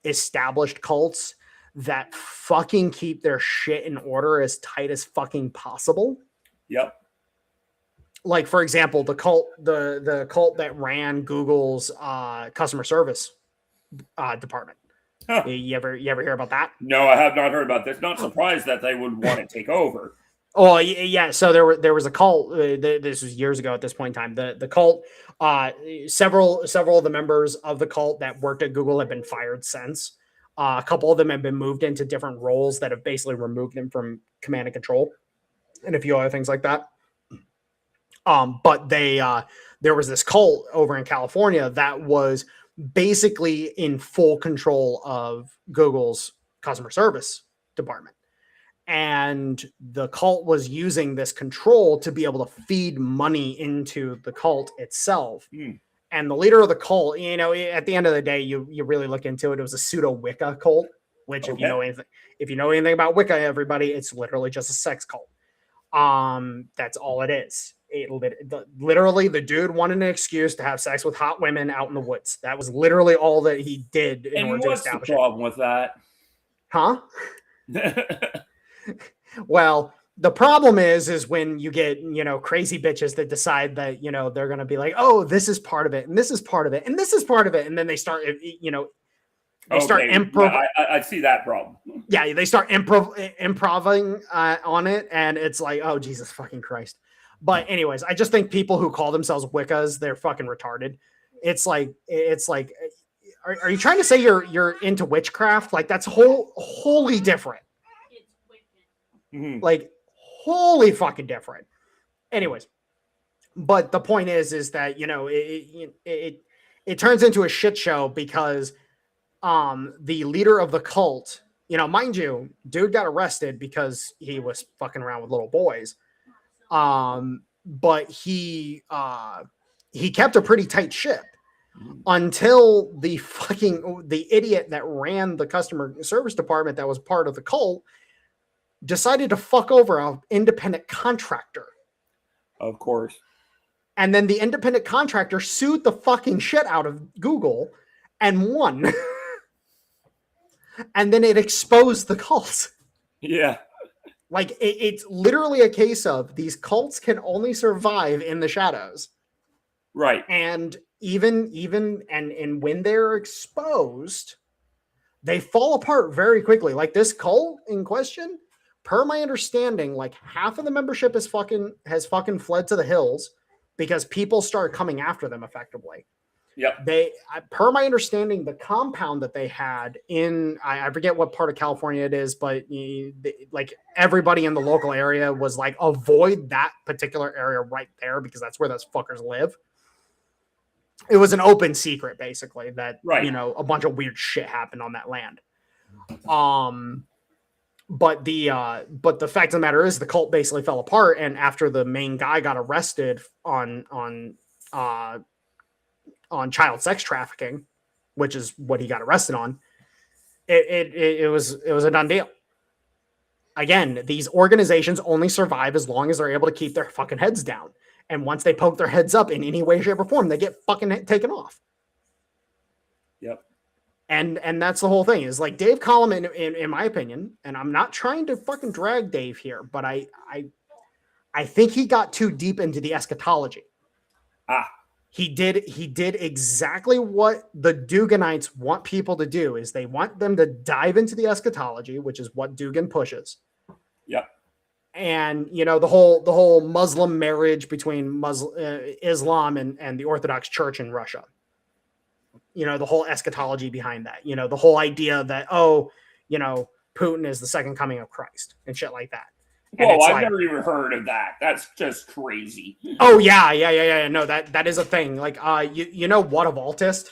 established cults that fucking keep their shit in order as tight as fucking possible. Yep. Like, for example, the cult that ran Google's customer service department. Huh. You ever hear about that? No, I have not heard about this. Not surprised that they would want to take over. Oh yeah, so there was a cult. This was years ago at this point in time. The cult, several of the members of the cult that worked at Google have been fired since. A couple of them have been moved into different roles that have basically removed them from command and control, and a few other things like that. But there was this cult over in California that was basically in full control of Google's customer service department. And the cult was using this control to be able to feed money into the cult itself. And the leader of the cult, at the end of the day, you really look into it. It was a pseudo Wicca cult, which if you know anything about Wicca, everybody, it's literally just a sex cult. That's all it is. Literally, the dude wanted an excuse to have sex with hot women out in the woods. That was literally all that he did in order to establish it. What's the problem with that? Huh? Well, the problem is when you get, crazy bitches that decide that, they're going to be like, oh, this is part of it. And this is part of it. And this is part of it. And then they start, start improv. I see that problem. Yeah. They start improving on it. And it's like, oh, Jesus fucking Christ. But anyways, I just think people who call themselves Wiccas, they're fucking retarded. It's like, are you trying to say you're into witchcraft? Like that's wholly different. Mm-hmm. Like wholly fucking different. Anyways, but the point is that it turns into a shit show because the leader of the cult, mind you, dude got arrested because he was fucking around with little boys. But he kept a pretty tight ship until the idiot that ran the customer service department that was part of the cult decided to fuck over an independent contractor. Of course. And then the independent contractor sued the fucking shit out of Google and won. And then it exposed the cult. Yeah. Like it's literally a case of these cults can only survive in the shadows. Right. And even when they're exposed, they fall apart very quickly. Like this cult in question, per my understanding, like half of the membership has fucking fled to the hills because people started coming after them effectively. Yep. Per my understanding, the compound that they had in, I forget what part of California it is, but like everybody in the local area was like, avoid that particular area right there because that's where those fuckers live. It was an open secret, basically, that, a bunch of weird shit happened on that land. But the fact of the matter is the cult basically fell apart. And after the main guy got arrested on child sex trafficking, which is what he got arrested on, it was a done deal. Again, these organizations only survive as long as they're able to keep their fucking heads down. And once they poke their heads up in any way, shape, or form, they get fucking taken off. Yep. And that's the whole thing is like Dave Collum, in my opinion, and I'm not trying to fucking drag Dave here, but I think he got too deep into the eschatology. He did exactly what the Duganites want people to do is they want them to dive into the eschatology, which is what Dugan pushes. Yep. And the whole Muslim marriage between Islam and the Orthodox Church in Russia. The whole eschatology behind that. The whole idea that Putin is the second coming of Christ and shit like that. Whoa, I've never even heard of that. That's just crazy. Oh yeah. No, that is a thing. Like you know what a Vaultist?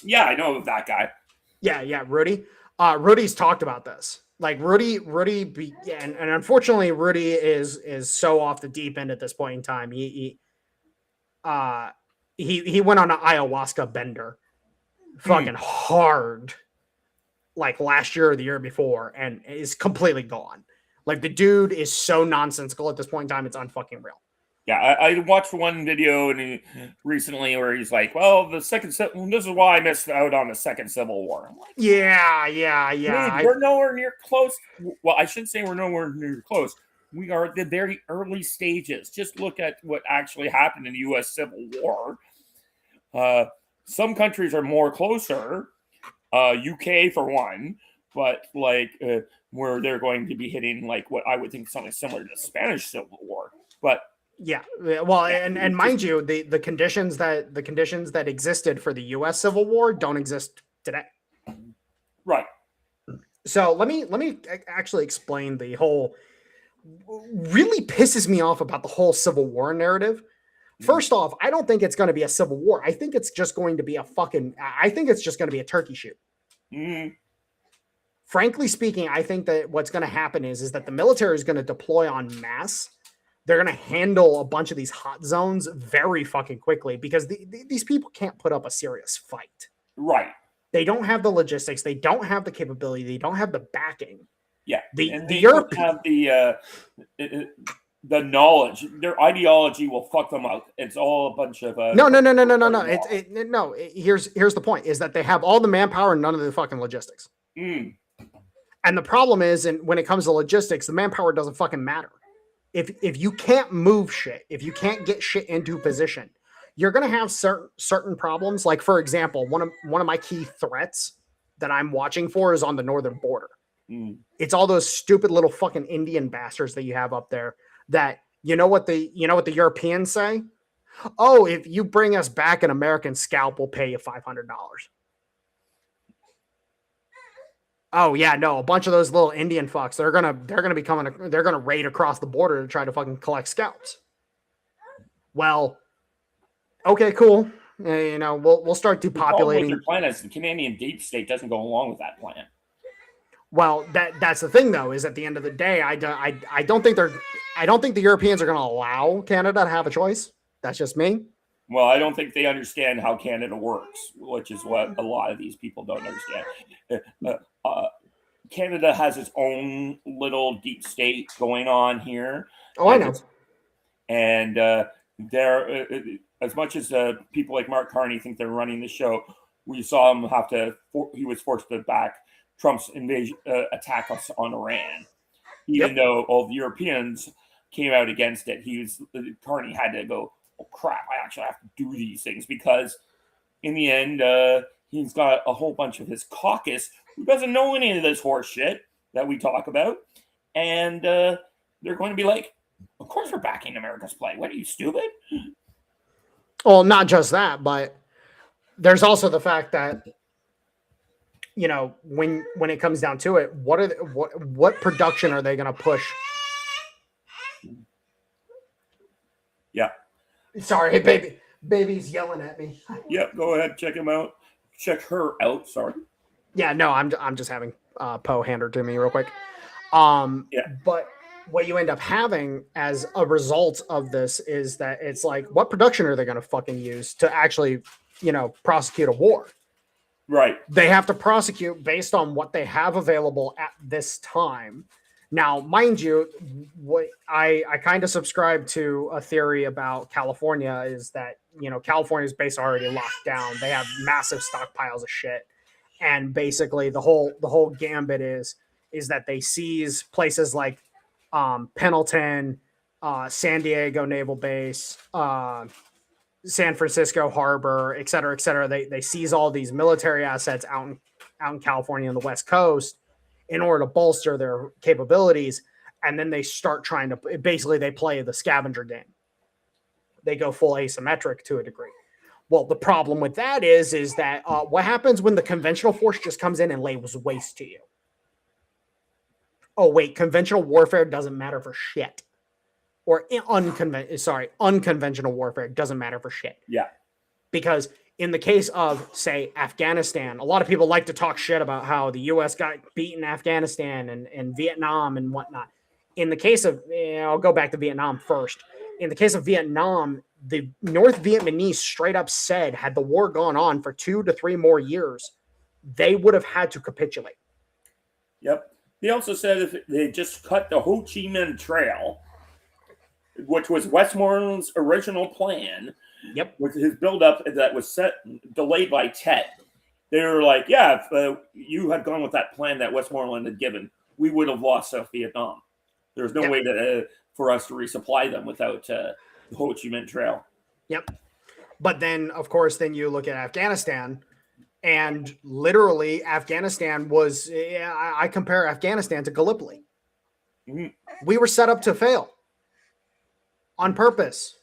Yeah, I know that guy. Yeah, Rudy. Rudy's talked about this. Like Rudy, and unfortunately, Rudy is so off the deep end at this point in time. He went on an ayahuasca bender, fucking hard, like last year or the year before, and is completely gone. Like the dude is so nonsensical at this point in time, it's unfucking real. Yeah, I watched one video recently where he's like, "Well, this is why I missed out on the second Civil War." I'm like, yeah. Dude, we're nowhere near close. Well, I shouldn't say we're nowhere near close. We are at the very early stages. Just look at what actually happened in the U.S. Civil War. some countries are more closer, UK for one, but like where they're going to be hitting like what I would think something similar to the Spanish Civil War. But yeah, well, yeah, and mind you, the conditions that existed for the U.S. Civil War don't exist today. Right. So let me actually explain the whole. Really pisses me off about the whole Civil War narrative. First off, I don't think it's going to be a civil war. I think it's just going to be I think it's just going to be a turkey shoot. Mm. Frankly speaking, I think that what's going to happen is that the military is going to deploy en masse. They're going to handle a bunch of these hot zones very fucking quickly because these people can't put up a serious fight. Right. They don't have the logistics. They don't have the capability. They don't have the backing. Yeah. The don't have the knowledge. Their ideology will fuck them up. It's all a bunch of no. Here's the point: is that they have all the manpower and none of the fucking logistics. Mm. And the problem is, and when it comes to logistics, the manpower doesn't fucking matter. If you can't move shit, if you can't get shit into position, you're gonna have certain problems. Like for example, one of my key threats that I'm watching for is on the northern border. Mm. It's all those stupid little fucking Indian bastards that you have up there. That you know what the Europeans say? Oh, if you bring us back an American scalp, we'll pay you $500. Oh yeah, no, a bunch of those little Indian fucks. They're gonna raid across the border to try to fucking collect scalps. Well, okay, cool. We'll start depopulating. The plan is the Canadian deep state doesn't go along with that plan. Well, that's the thing though. Is at the end of the day, I don't think the Europeans are going to allow Canada to have a choice. That's just me. Well, I don't think they understand how Canada works, which is what a lot of these people don't understand. Canada has its own little deep state going on here. Oh, I know. And there, as much as people like Mark Carney think they're running the show, we saw him he was forced to back Trump's invasion attack us on Iran, even though all the Europeans came out against it. Carney had to go, oh crap, I actually have to do these things, because in the end, he's got a whole bunch of his caucus who doesn't know any of this horse shit that we talk about, and they're going to be like, of course we're backing America's play. What are you, stupid? Well, not just that, but there's also the fact that, when it comes down to it, what production are they going to push? Yeah. Sorry, hey, baby's yelling at me. Yep, go ahead, check him out. Check her out. Sorry. Yeah, no, I'm just having Poe hand her to me real quick. But what you end up having as a result of this is that it's like, what production are they going to fucking use to actually, prosecute a war? Right. They have to prosecute based on what they have available at this time. Now, mind you, what I kind of subscribe to a theory about California is that, California's base already locked down. They have massive stockpiles of shit. And basically the whole gambit is that they seize places like Pendleton, San Diego Naval Base, San Francisco Harbor, et cetera, et cetera. They seize all these military assets out in California on the West Coast in order to bolster their capabilities. And then they start trying to, basically they play the scavenger game. They go full asymmetric to a degree. Well, the problem with that is that what happens when the conventional force just comes in and lays waste to you? Oh, wait, conventional warfare doesn't matter for shit. Or unconventional warfare doesn't matter for shit. Yeah. Because in the case of, say, Afghanistan, a lot of people like to talk shit about how the U.S. got beaten in Afghanistan and Vietnam and whatnot. In the case of, I'll go back to Vietnam first. In the case of Vietnam, the North Vietnamese straight up said, had the war gone on for 2 to 3 more years, they would have had to capitulate. Yep. They also said if they just cut the Ho Chi Minh Trail, which was Westmoreland's original plan, with his buildup that was delayed by Tet, they were like, yeah, if you had gone with that plan that Westmoreland had given, we would have lost South Vietnam. There's no way for us to resupply them without the Ho Chi Minh Trail. Yep. But then, of course, then you look at Afghanistan, and literally Afghanistan was, I compare Afghanistan to Gallipoli. Mhm. We were set up to fail on purpose.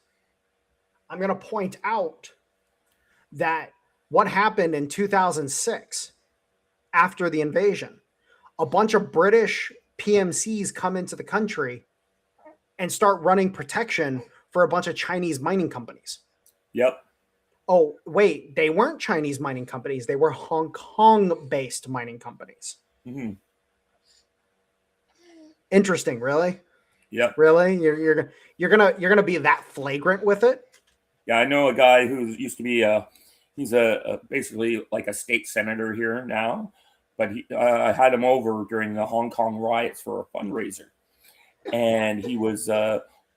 I'm going to point out that what happened in 2006 after the invasion, a bunch of British PMCs come into the country and start running protection for a bunch of Chinese mining companies. Yep. Oh, wait, they weren't Chinese mining companies. They were Hong Kong-based mining companies. Mhm. Interesting, really? Yep. Really? You're gonna be that flagrant with it? Yeah, I know a guy who used to be he's a basically like a state senator here now, but I had him over during the Hong Kong riots for a fundraiser, and he was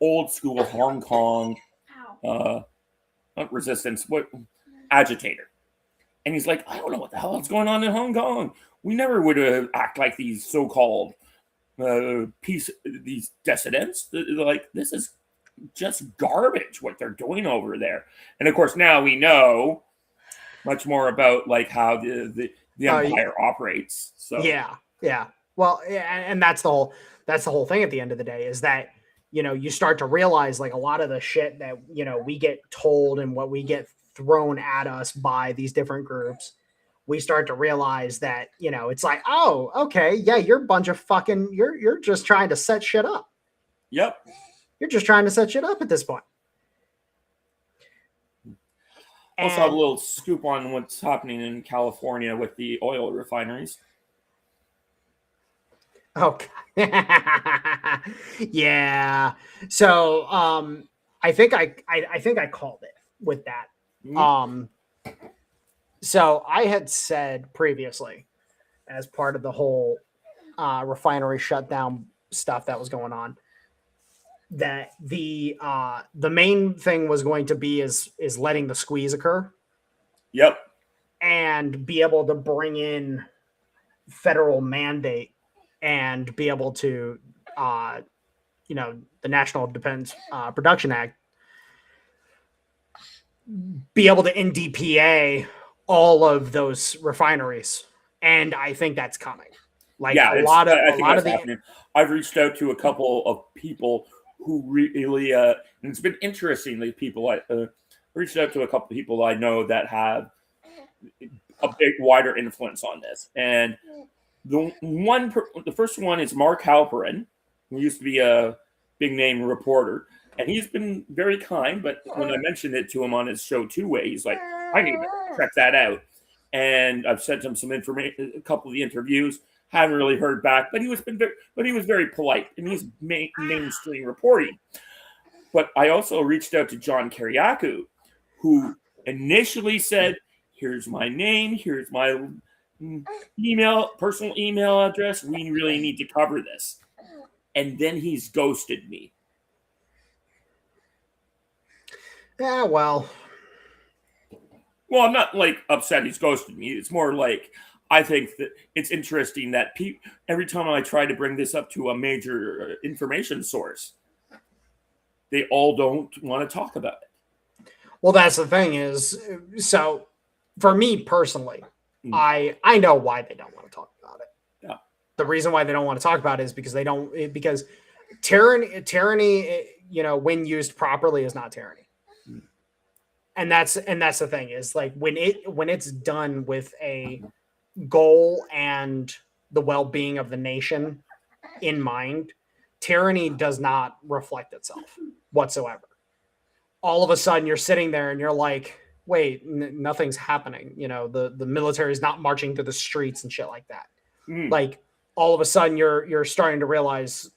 old school Hong Kong uh, not resistance, what agitator, and he's like, I don't know what the hell is going on in Hong Kong. We never would act like these so-called peace, these dissidents. Like this is just garbage what they're doing over there. And of course, now we know much more about like how the empire operates. So yeah. Well, and that's the whole thing at the end of the day is that you start to realize like a lot of the shit that we get told and what we get thrown at us by these different groups. We start to realize that it's like, oh, okay, yeah, you're a bunch of fucking you're just trying to set shit up. Yep. You're just trying to set shit up at this point. Also have a little scoop on what's happening in California with the oil refineries. Okay. Yeah. So I think I called it with that. Mhm. So I had said previously, as part of the whole refinery shutdown stuff that was going on, that the main thing was going to be is letting the squeeze occur. Yep. And be able to bring in federal mandate and be able to the National Defense Production Act, be able to NDPA all of those refineries. And I think that's coming. Like yeah, a lot of the happening. I've reached out to a couple of people who really, and it's been interesting. The people I reached out to a couple of people I know that have a big, wider influence on this. And the first one is Mark Halperin, who used to be a big name reporter, and he's been very kind. But when I mentioned it to him on his show Two Way, he's like, I need to check that out. And I've sent him some information, a couple of the interviews. Haven't really heard back, but he was very polite, and he's mainstream reporting. But I also reached out to John Kiriakou, who initially said, "Here's my name. Here's my personal email address. We really need to cover this." And then he's ghosted me. Yeah, well, I'm not like upset he's ghosted me. It's more like I think that it's interesting that every time I try to bring this up to a major information source, they all don't want to talk about it. Well, that's the thing is, so for me personally, I know why they don't want to talk about it. Yeah. The reason why they don't want to talk about it is because tyranny, when used properly, is not tyranny. And that's the thing is like when it's done with a goal and the well-being of the nation in mind, tyranny does not reflect itself whatsoever. All of a sudden you're sitting there and you're like, wait, nothing's happening. The military is not marching through the streets and shit like that. Like all of a sudden you're starting to realize,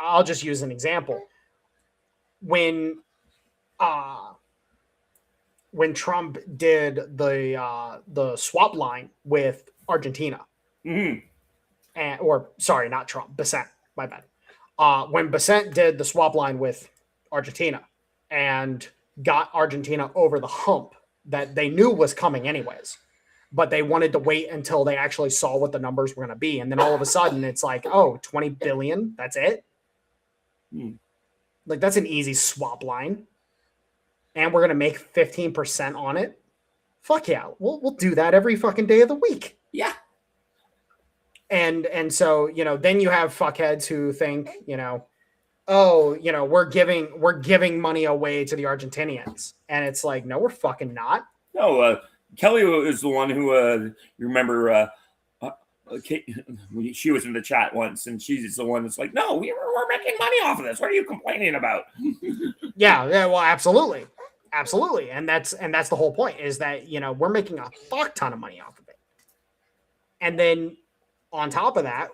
I'll just use an example. When Trump did the swap line with Argentina, or sorry, not Trump, Bessent, my bad. When Bessent did the swap line with Argentina and got Argentina over the hump that they knew was coming anyways, but they wanted to wait until they actually saw what the numbers were going to be. And then all of a sudden it's like, oh, 20 billion, that's it? Like that's an easy swap line. and we're going to make 15% on it, fuck yeah, we'll do that every fucking day of the week. Yeah. And so, then you have fuckheads who think, oh, we're giving money away to the Argentinians. And it's like, no, we're fucking not. No, Kelly is the one who, you remember, she was in the chat once, and she's the one that's like, no, we're making money off of this. What are you complaining about? Yeah, well, absolutely. And that's the whole point, is that, we're making a fuck ton of money off of it. And then on top of that,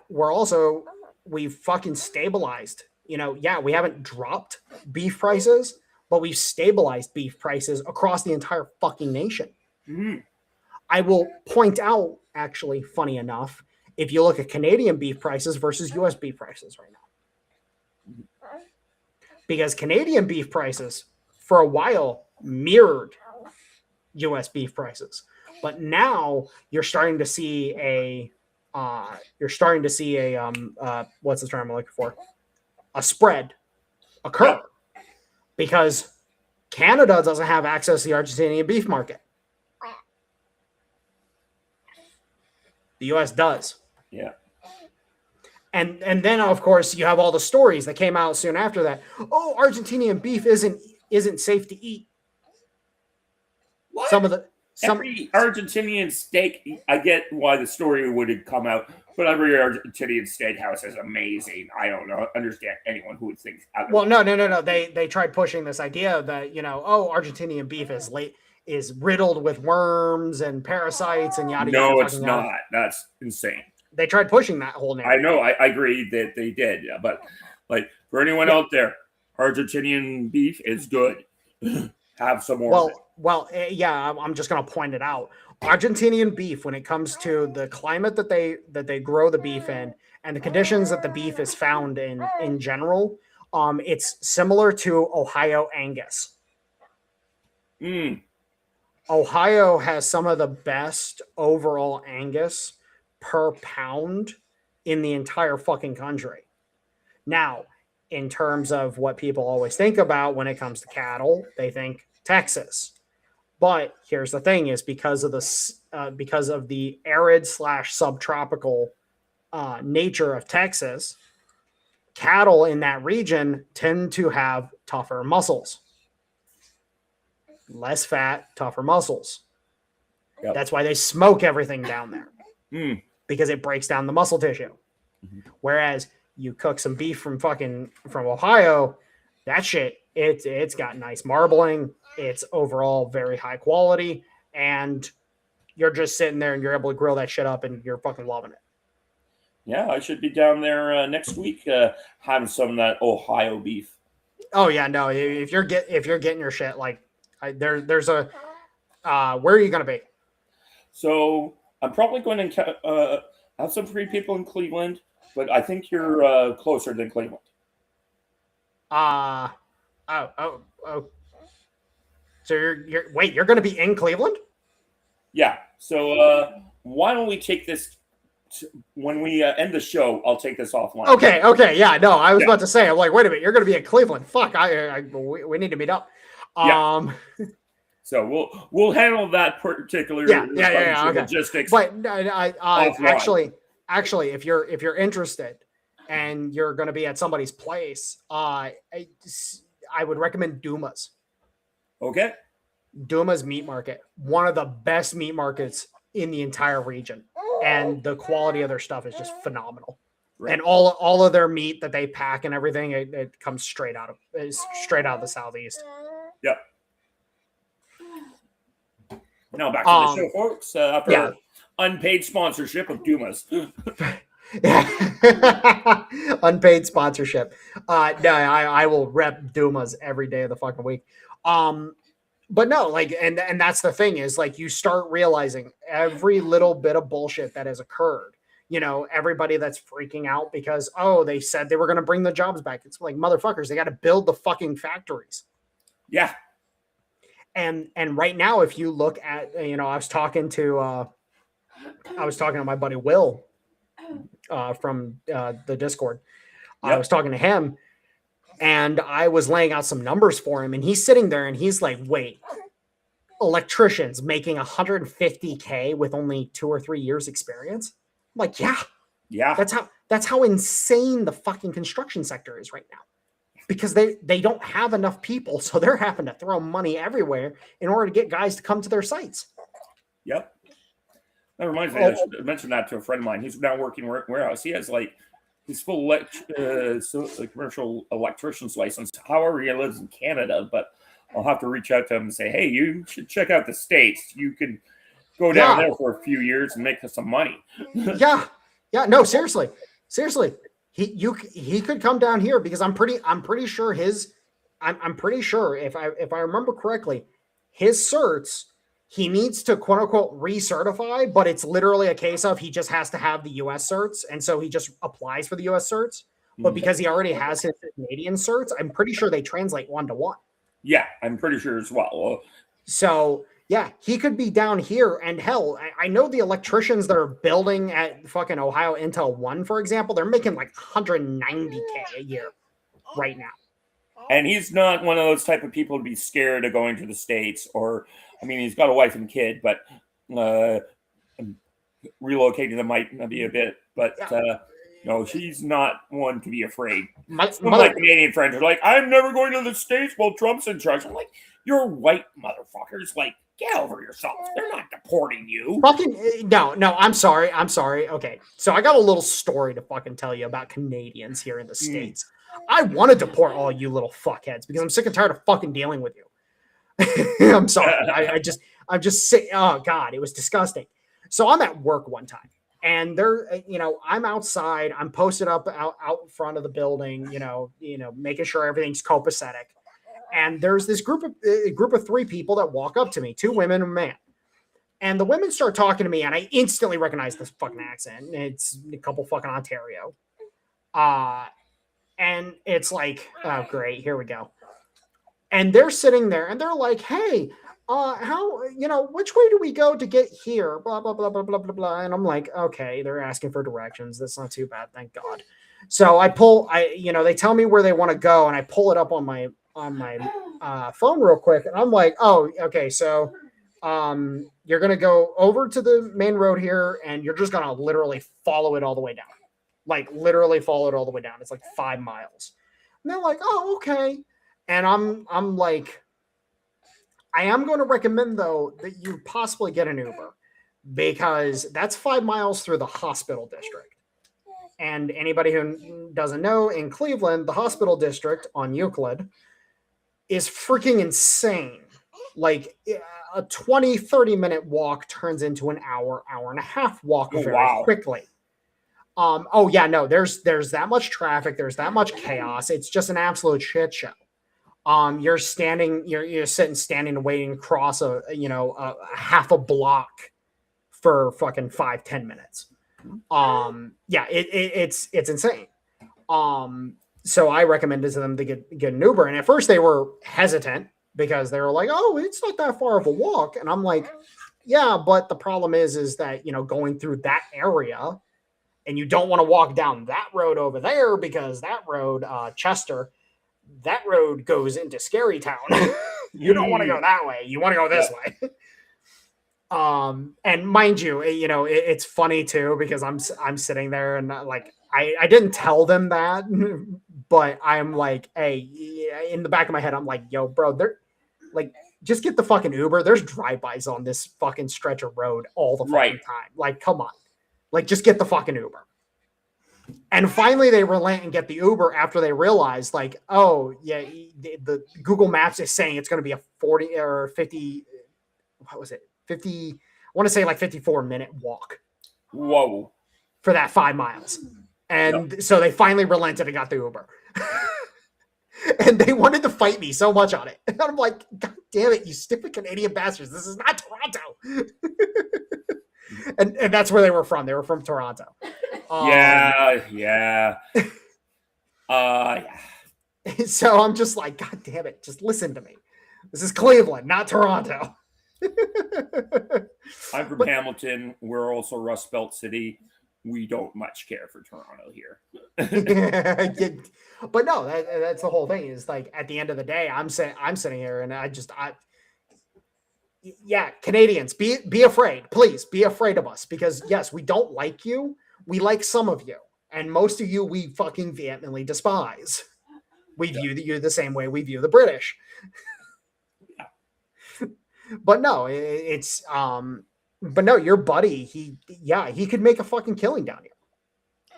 we've fucking stabilized. Yeah, we haven't dropped beef prices, but we've stabilized beef prices across the entire fucking nation. Mm-hmm. I will point out, actually, funny enough, if you look at Canadian beef prices versus US beef prices right now. Because Canadian beef prices, for a while, mirrored US beef prices. But now you're starting to see what's the term I'm looking for? A spread occur. Yep. Because Canada doesn't have access to the Argentinian beef market. The US does. Yeah. And then of course you have all the stories that came out soon after that. Oh, Argentinian beef isn't safe to eat. What? Every Argentinian steak, I get why the story would have come out, but every Argentinian steakhouse is amazing. I don't understand anyone who would think. Well, no. They tried pushing this idea that Argentinian beef is riddled with worms and parasites and yada yada. No, it's not. That's insane. They tried pushing that whole narrative. I know. I agree that they did. Yeah, but like for anyone out there, Argentinian beef is good. Have some more. Yeah. I'm just gonna point it out. Argentinian beef, when it comes to the climate that they grow the beef in and the conditions that the beef is found in general, it's similar to Ohio Angus. Ohio has some of the best overall Angus per pound in the entire fucking country. Now, in terms of what people always think about when it comes to cattle, they think Texas. But here's the thing: is because of the arid / subtropical nature of Texas, cattle in that region tend to have tougher muscles, less fat, tougher muscles. Yep. That's why they smoke everything down there, because it breaks down the muscle tissue. Mm-hmm. Whereas you cook some beef from Ohio, that shit, it's got nice marbling. It's overall very high quality, and you're just sitting there and you're able to grill that shit up and you're fucking loving it. Yeah, I should be down there next week having some of that Ohio beef. Oh yeah, no. If you're getting your shit, like there's a where are you gonna be? So I'm probably going to have some free people in Cleveland, but I think you're closer than Cleveland. Oh. So you're going to be in Cleveland? Yeah. So why don't we take this when we end the show? I'll take this offline. Okay. Yeah. No, I was about to say, I'm like, wait a minute, you're going to be in Cleveland? Fuck, we need to meet up. Yeah. So we'll handle that particular logistics. But actually, if you're interested and you're going to be at somebody's place, I would recommend Dumas. Okay. Dumas Meat Market, one of the best meat markets in the entire region, and the quality of their stuff is just phenomenal. Right. And all of their meat that they pack and everything, it comes straight out of the Southeast. Yep. Now back to the show, folks. After unpaid sponsorship of Dumas. Unpaid sponsorship. No, I will rep Dumas every day of the fucking week. But no, like, and that's the thing is, like, you start realizing every little bit of bullshit that has occurred. Everybody that's freaking out because, they said they were going to bring the jobs back. It's like, motherfuckers, they got to build the fucking factories. Yeah. And right now, if you look at, I was talking to my buddy Will from the Discord. Yep. I was talking to him. And I was laying out some numbers for him, and he's sitting there and he's like, wait, electricians making 150K with only 2 or 3 years experience? I'm like, yeah. Yeah. That's how insane the fucking construction sector is right now. Because they don't have enough people, so they're having to throw money everywhere in order to get guys to come to their sites. Yep. That reminds me, I should mention that to a friend of mine. He's now working warehouse. He has like his full commercial electrician's license. However, he lives in Canada, but I'll have to reach out to him and say, hey, you should check out the States. You can go down there for a few years and make some money. Yeah. No, seriously. He could come down here because I'm pretty sure I'm pretty sure if I remember correctly, his certs, he needs to quote unquote recertify, but it's literally a case of he just has to have the US certs. And so he just applies for the US certs. But because he already has his Canadian certs, I'm pretty sure they translate 1-to-1. Yeah, I'm pretty sure as well. So yeah, he could be down here. And hell, I know the electricians that are building at fucking Ohio Intel 1, for example, they're making like 190K a year right now. And he's not one of those type of people to be scared of going to the States, or, I mean, he's got a wife and kid, but relocating them might be a bit, but no, he's not one to be afraid. Some of my Canadian friends are like, I'm never going to the States while Trump's in charge. I'm like, you're white motherfuckers. Like, get over yourself. They're not deporting you. Fucking no, I'm sorry. Okay, so I got a little story to fucking tell you about Canadians here in the States. I want to deport all you little fuckheads because I'm sick and tired of fucking dealing with you. I'm sorry. I'm just sick. Oh God, it was disgusting. So I'm at work one time, and I'm outside. I'm posted up out front of the building. Making sure everything's copacetic. And there's this group of 3 people that walk up to me, 2 women and a man. And the women start talking to me, and I instantly recognize this fucking accent. It's a couple fucking Ontario. And it's like, oh, great, here we go. And they're sitting there, and they're like, hey, which way do we go to get here? Blah, blah, blah, blah, blah, blah, blah. And I'm like, okay, they're asking for directions. That's not too bad, thank God. So they tell me where they want to go, and I pull it up on my phone real quick, and I'm like, oh, okay, so you're gonna go over to the main road here, and you're just gonna literally follow it all the way down. Like literally follow it all the way down. It's like 5 miles. And they're like, oh, okay. And I'm like, I am going to recommend though that you possibly get an Uber, because that's 5 miles through the hospital district. And anybody who doesn't know, in Cleveland, the hospital district on Euclid is freaking insane. Like a 20-30 minute walk turns into an hour and a half walk very quickly. There's that much traffic, there's that much chaos. It's just an absolute shit show. You're sitting standing and waiting across a half a block for fucking 5-10 minutes. It's insane. So I recommended to them to get an Uber, and at first they were hesitant because they were like, oh, it's not that far of a walk. And I'm like, yeah, but the problem is that, going through that area, and you don't want to walk down that road over there because that road, Chester, that road goes into Scary Town. You don't want to go that way. You want to go this way. And mind you, it's funny too, because I'm sitting there and like, I didn't tell them that, but I'm like, hey, in the back of my head, I'm like, yo, bro, they're like, just get the fucking Uber. There's drive-bys on this fucking stretch of road all the fucking time. Like, come on. Like, just get the fucking Uber. And finally they relent and get the Uber after they realize, like, oh, yeah, the Google Maps is saying it's going to be a 40 or 50, what was it? 50, I want to say like 54-minute walk. Whoa. For that 5 miles. And so they finally relented and got the Uber. And they wanted to fight me so much on it. And I'm like, God damn it, you stupid Canadian bastards. This is not Toronto. and that's where they were from. They were from Toronto. Yeah. So I'm just like, God damn it, just listen to me. This is Cleveland, not Toronto. I'm from Hamilton. We're also Rust Belt City. we don't much care for Toronto here. But no, that's the whole thing. Is like at the end of the day, I'm sitting here and yeah, Canadians, be afraid, please be afraid of us, because yes, we don't like you. We like some of you, and most of you we fucking vehemently despise. We view you the same way we view the British. Yeah. But no, but no, your buddy, he could make a fucking killing down here.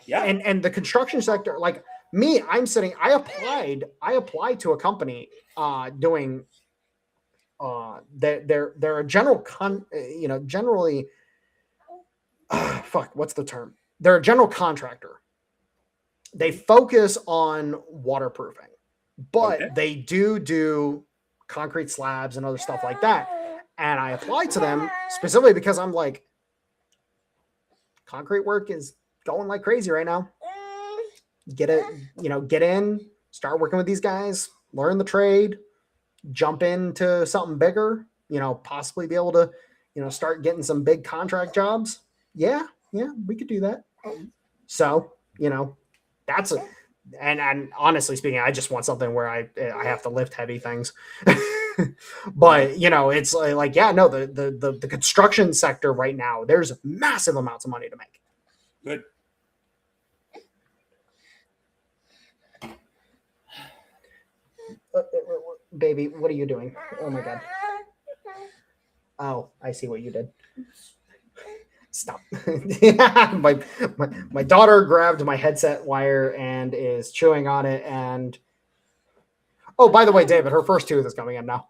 Yeah. And the construction sector, like me, I applied to a company doing they're a generally what's the term? They're a general contractor. They focus on waterproofing, but they do concrete slabs and other stuff like that. And I applied to them specifically because I'm like, concrete work is going like crazy right now. Get in, start working with these guys, learn the trade, jump into something bigger, possibly be able to, start getting some big contract jobs. Yeah, we could do that. So, that's and honestly speaking, I just want something where I have to lift heavy things. But it's like, yeah, no, the construction sector right now, there's massive amounts of money to make. Good. Baby, what are you doing? Oh my god. Oh, I see what you did. Stop. my daughter grabbed my headset wire and is chewing on it. And oh, by the way, David, her first tooth is coming in now.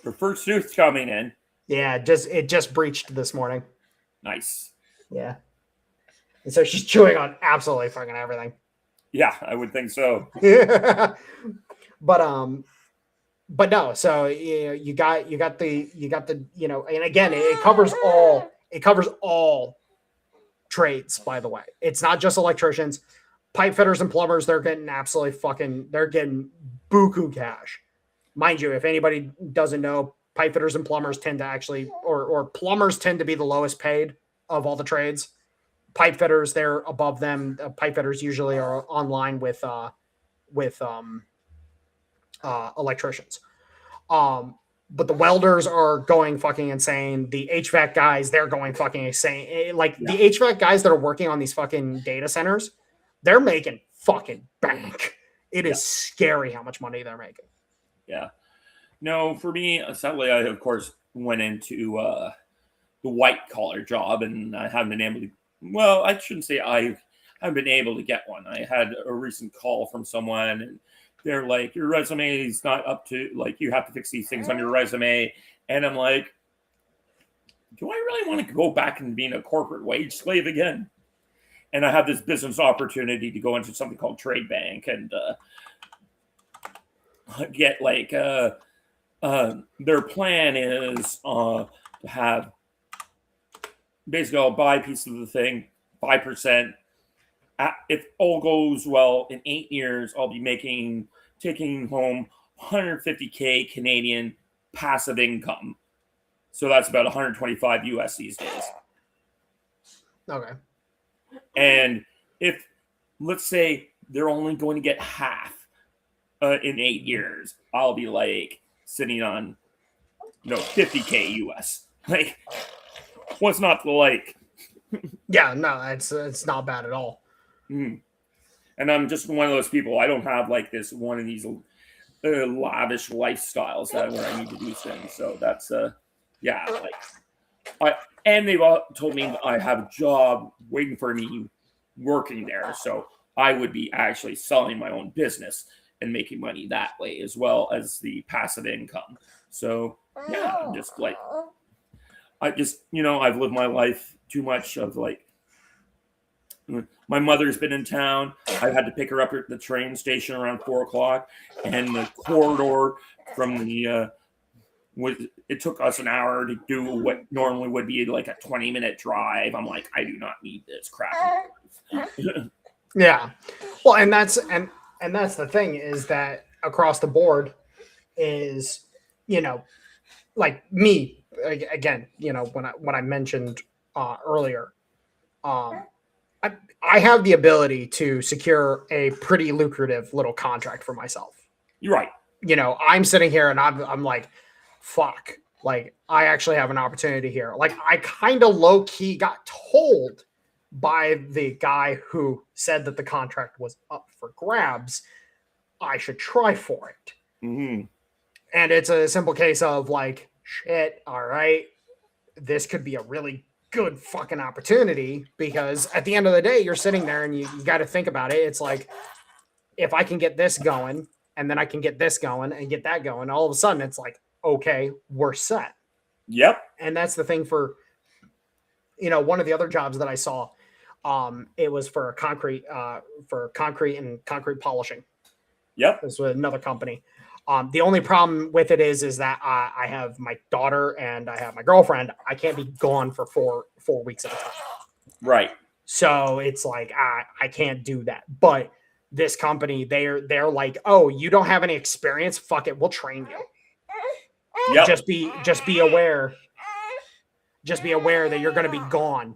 Her first tooth coming in. Yeah, it just breached this morning. Nice. Yeah. And so she's chewing on absolutely fucking everything. Yeah, I would think so. But no, so you got the and again, it covers all trades, by the way. It's not just electricians, pipe fitters and plumbers. They're getting they're getting buku cash. Mind you, if anybody doesn't know, pipe fitters and plumbers tend to actually, or plumbers tend to be the lowest paid of all the trades. Pipe fitters, they're above them. Pipe fitters usually are online with electricians. But the welders are going fucking insane. The HVAC guys, they're going fucking insane. Like the HVAC guys that are working on these fucking data centers, they're making fucking bank. It is scary how much money they're making. Yeah. No, for me, sadly, I of course went into the white collar job, and I haven't been able to. Well, I shouldn't say I haven't been able to get one. I had a recent call from someone, and they're like, your resume is not up to, like, you have to fix these things on your resume. And I'm like, do I really want to go back and being a corporate wage slave again? And I have this business opportunity to go into something called Trade Bank and get like, their plan is to have, basically I'll buy a piece of the thing, 5%. If all goes well, in 8 years, I'll be taking home 150K Canadian passive income. So that's about 125 US these days. Okay. And if, let's say, they're only going to get half in 8 years, I'll be like sitting on 50K US. Like, what's not to like? Yeah, no, it's not bad at all. Mm. And I'm just one of those people. I don't have like one of these lavish lifestyles where I need to do things. So that's and they've all told me I have a job waiting for me working there. So I would be actually selling my own business and making money that way, as well as the passive income. So yeah, I'm just like, I've lived my life too much of like, my mother's been in town. I've had to pick her up at the train station around 4:00, and the corridor from the it took us an hour to do what normally would be like a 20-minute drive. I'm like, I do not need this crap. Yeah, well, and that's the thing, is that across the board is, like me again, when I mentioned earlier, I have the ability to secure a pretty lucrative little contract for myself. You're right. You know, I'm sitting here and I'm like, fuck, like I actually have an opportunity here. Like I kind of low key got told by the guy who said that the contract was up for grabs, I should try for it. Mm-hmm. And it's a simple case of like, shit, all right, this could be a really good fucking opportunity, because at the end of the day, you're sitting there and you got to think about it. It's like, if I can get this going and then I can get this going and get that going, all of a sudden it's like, okay, we're set. Yep. And that's the thing for, you know, one of the other jobs that I saw, it was for concrete and concrete polishing. Yep. This was another company. The only problem with it is that I have my daughter and I have my girlfriend. I can't be gone for four weeks at a time. Right. So it's like I can't do that. But this company, they're like, oh, you don't have any experience? Fuck it, we'll train you. Yep. Just be aware. Just be aware that you're going to be gone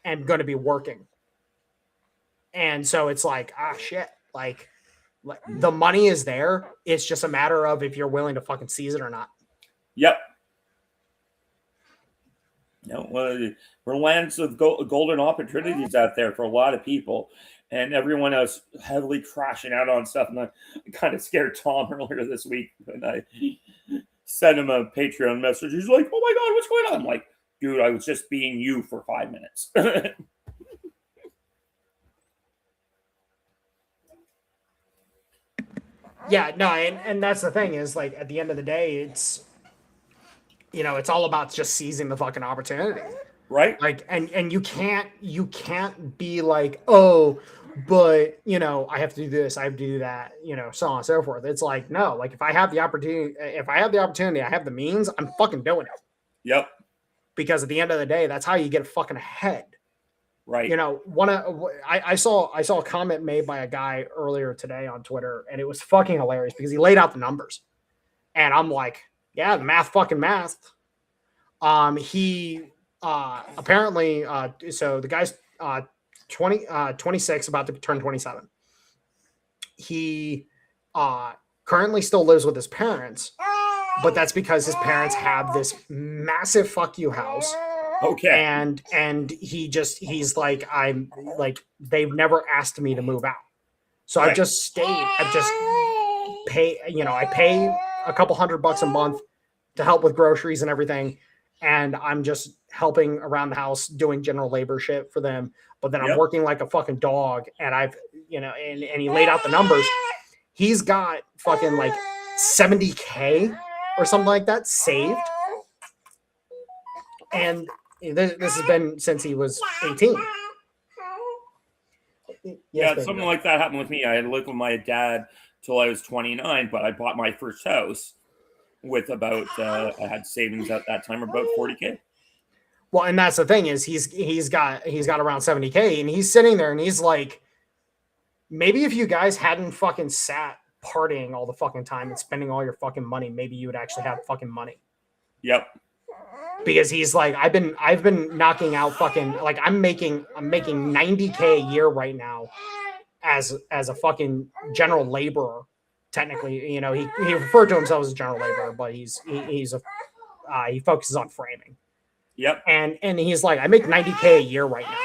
and going to be working. And so it's like, shit, like the money is there. It's just a matter of if you're willing to fucking seize it or not. Yep. You know, we're lands of golden opportunities out there for a lot of people, and everyone else heavily crashing out on stuff. And I kind of scared Tom earlier this week when I sent him a Patreon message. He's like, "Oh my god, what's going on?" I'm like, "Dude, I was just being you for 5 minutes." Yeah, no, and that's the thing is, like, at the end of the day, it's, you know, it's all about just seizing the fucking opportunity. Right. Like, and you can't be like, oh, but you know, I have to do this, I have to do that, you know, so on and so forth. It's like, no, like if I have the opportunity, I have the means, I'm fucking doing it. Yep. Because at the end of the day, that's how you get fucking ahead. Right. You know, I saw a comment made by a guy earlier today on Twitter, and it was fucking hilarious because he laid out the numbers. And I'm like, yeah, the fucking math. He apparently so the guy's 26, about to turn 27. He currently still lives with his parents, but that's because his parents have this massive fuck you house. Okay. And he's like, I'm like, they've never asked me to move out. So Right. I've just pay, you know, I pay a couple $100 a month to help with groceries and everything. And I'm just helping around the house doing general labor shit for them. But then I'm working like a fucking dog. And I've, you know, and he laid out the numbers. He's got fucking like $70K or something like that saved. And this has been since he was 18. Yeah, something like that happened with me. I had lived with my dad till I was 29, but I bought my first house with about I had savings at that time about 40K. Well, and that's the thing is he's got around 70K, and he's sitting there and he's like, maybe if you guys hadn't fucking sat partying all the fucking time and spending all your fucking money, maybe you would actually have fucking money. Yep. Because he's like, I've been knocking out fucking, like, I'm making 90K a year right now as a fucking general laborer. Technically, you know, he referred to himself as a general laborer, but he focuses on framing. Yep. And he's like, I make 90K a year right now.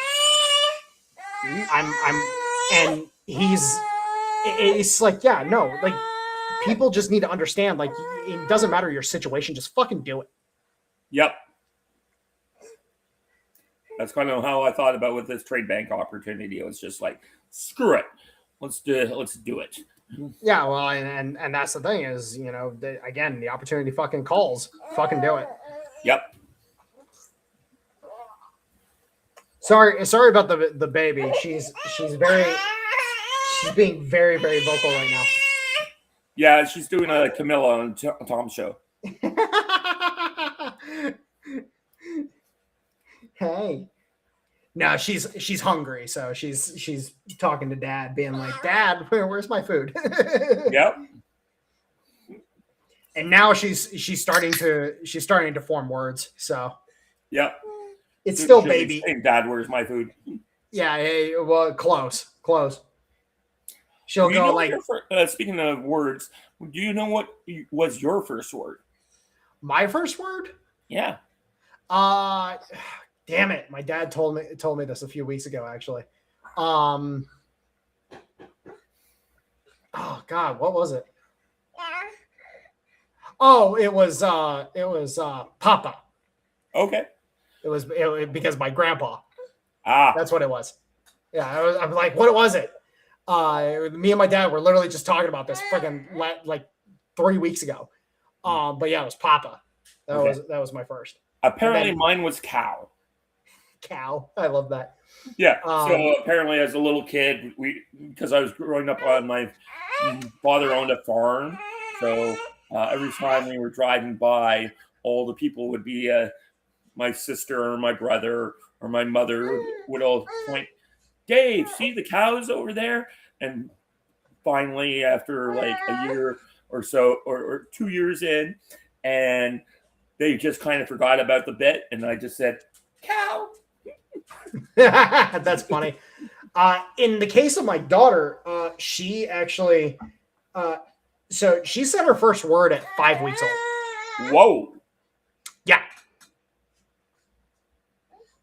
And it's like, yeah, no, like, people just need to understand, like, it doesn't matter your situation, just fucking do it. Yep. That's kind of how I thought about with this trade bank opportunity. It was just like, screw it, let's do it. Yeah, well, and that's the thing is, you know, again, the opportunity fucking calls. Fucking do it. Yep. Sorry about the baby. She's being very, very vocal right now. Yeah, she's doing a Camilla on Tom's show. Hey. No, she's hungry, so she's talking to Dad, being like, Dad, where's my food? Yep. And now she's starting to form words. So yep. it's still baby. Saying, Dad, where's my food? Yeah, hey, well, close. She'll Do you go know like, your speaking of words? Do you know what was your first word? my first word? Yeah. Uh damn it. My dad told me this a few weeks ago, actually. Um oh God, what was it? Oh, it was Papa. Okay. Because my grandpa. Ah. That's what it was. Yeah, I'm like, what was it? Me and my dad were literally just talking about this freaking like 3 weeks ago. But yeah, it was Papa. Okay. That was my first. And Apparently, then mine was cow. cow. I love that. Yeah. So Um, apparently, as a little kid, because I was growing up on my father owned a farm, so every time we were driving by, all the people would be my sister or my brother or my mother would all point, Dave, see the cows over there? And finally, after like a year or so, or 2 years in, and they just kind of forgot about the bit, and I just said, cow. that's funny. In the case of my daughter, she actually, so she said her first word at 5 weeks old. Whoa. Yeah.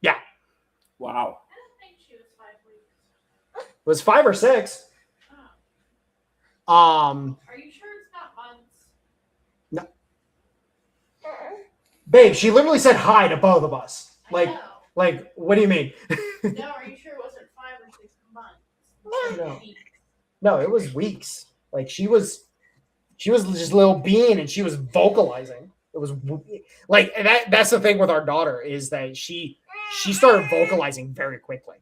Yeah. Wow. I don't think she was 5 weeks. It was 5 or 6. Oh. Um, Are you sure it's not months? no. Babe, she literally said hi to both of us. I know. Like, what do you mean? No, are you sure it wasn't 5 or 6 months? No. No, it was weeks. Like she was just a little bean and she was vocalizing. It was like that's the thing with our daughter is that she started vocalizing very quickly.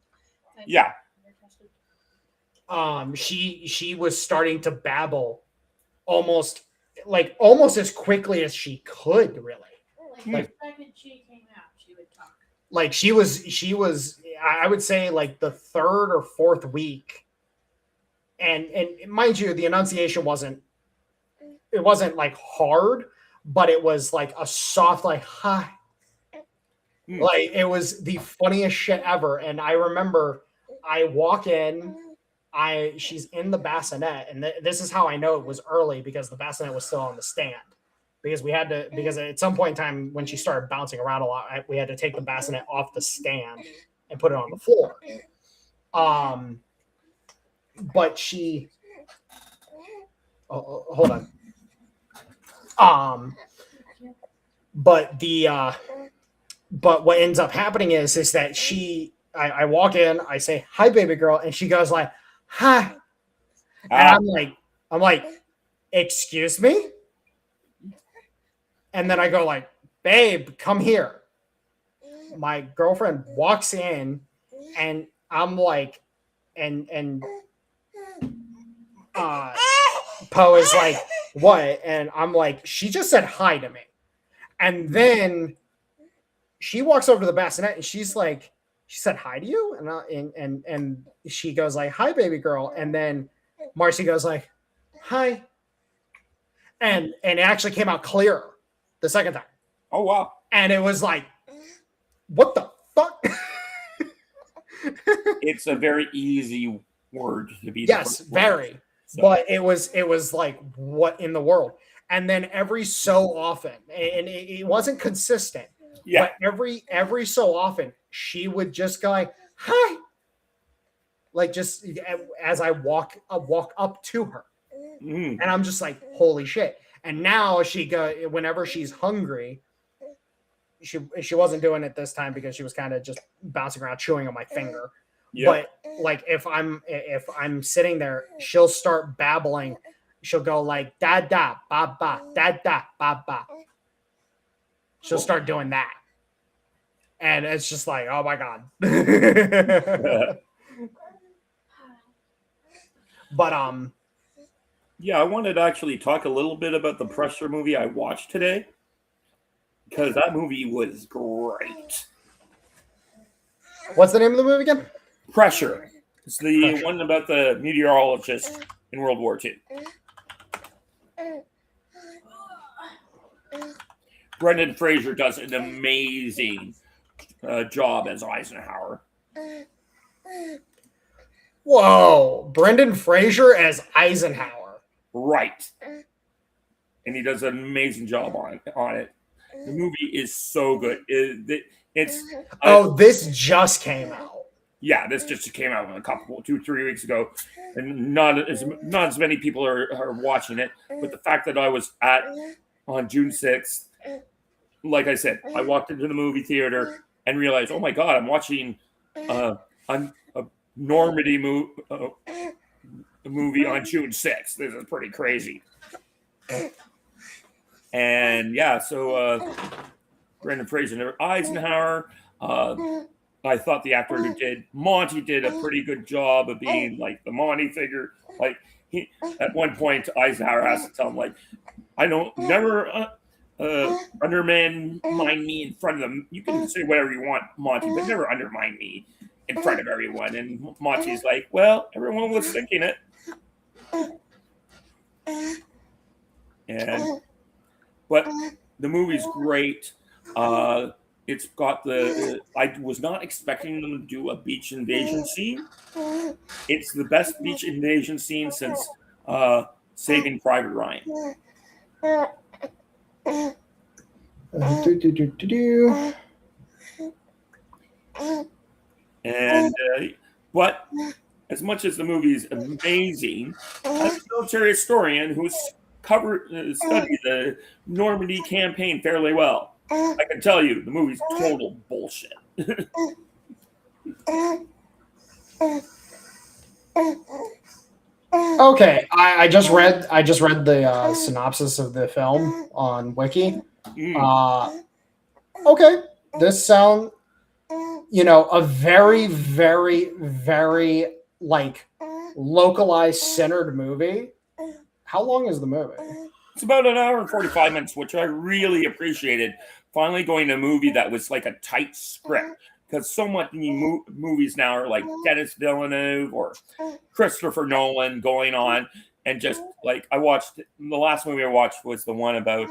Yeah. She was starting to babble almost as quickly as she could, really. Like the second she came out, she would talk. Like she was I would say like the third or fourth week. And mind you, the enunciation wasn't like hard, but it was like a soft like hi. Like it was the funniest shit ever. And I remember I walk in, she's in the bassinet, and this is how I know it was early because the bassinet was still on the stand. Because at some point in time when she started bouncing around a lot, we had to take the bassinet off the stand and put it on the floor. But she hold on. But what ends up happening is that I walk in, I say hi baby girl, and she goes like hi. And I'm like excuse me. And then I go like, babe, come here. My girlfriend walks in and I'm like, and Poe is like, what? And I'm like, she just said hi to me. And then she walks over to the bassinet and she's like, she said hi to you? And she goes like, hi, baby girl. And then Marcy goes like, hi. And it actually came out clearer the second time. Oh, wow. And it was like, what the fuck? It's a very easy word to be. Yes, very. So. But it was like, what in the world? And then every so often, and it wasn't consistent, but every so often, she would just go like, hi. Like just as I walk up to her. And I'm just like, holy shit. And now whenever she's hungry, she wasn't doing it this time because she was kind of just bouncing around chewing on my finger. Yep. But like if I'm sitting there, she'll start babbling. She'll go like da da ba ba da da ba ba. She'll start doing that. And it's just like, oh my God. But yeah, I wanted to actually talk a little bit about the Pressure movie I watched today. Because that movie was great. What's the name of the movie again? Pressure. It's the one about the meteorologist in World War II. Brendan Fraser does an amazing job as Eisenhower. Whoa, Brendan Fraser as Eisenhower. Right. And he does an amazing job on it. The movie is so good. This just came out. Yeah, this just came out a couple, 2-3 weeks ago, and not as many people are watching it. But the fact that I was on June 6th, like I said, I walked into the movie theater and realized, oh my god, I'm watching a Normandy movie on June 6th. This is pretty crazy. And yeah, so Brendan Fraser, Eisenhower. I thought the actor who did Monty did a pretty good job of being like the Monty figure. Like he, at one point, Eisenhower has to tell him, like, I don't never undermine me in front of them. You can say whatever you want, Monty, but never undermine me in front of everyone. And Monty's like, well, everyone was thinking it. But the movie's great. It's got I was not expecting them to do a beach invasion scene. It's the best beach invasion scene since Saving Private Ryan. And but as much as the movie is amazing, as a military historian who's studied the Normandy campaign fairly well, I can tell you the movie's total bullshit. Okay, I just read the synopsis of the film on Wiki. Okay, this sound, a very, very, very like localized centered movie. How long is the movie? It's about an hour and 45 minutes, which I really appreciated. Finally going to a movie that was like a tight script. Because so much movies now are like Dennis Villeneuve or Christopher Nolan going on. And just like the last movie I watched was the one about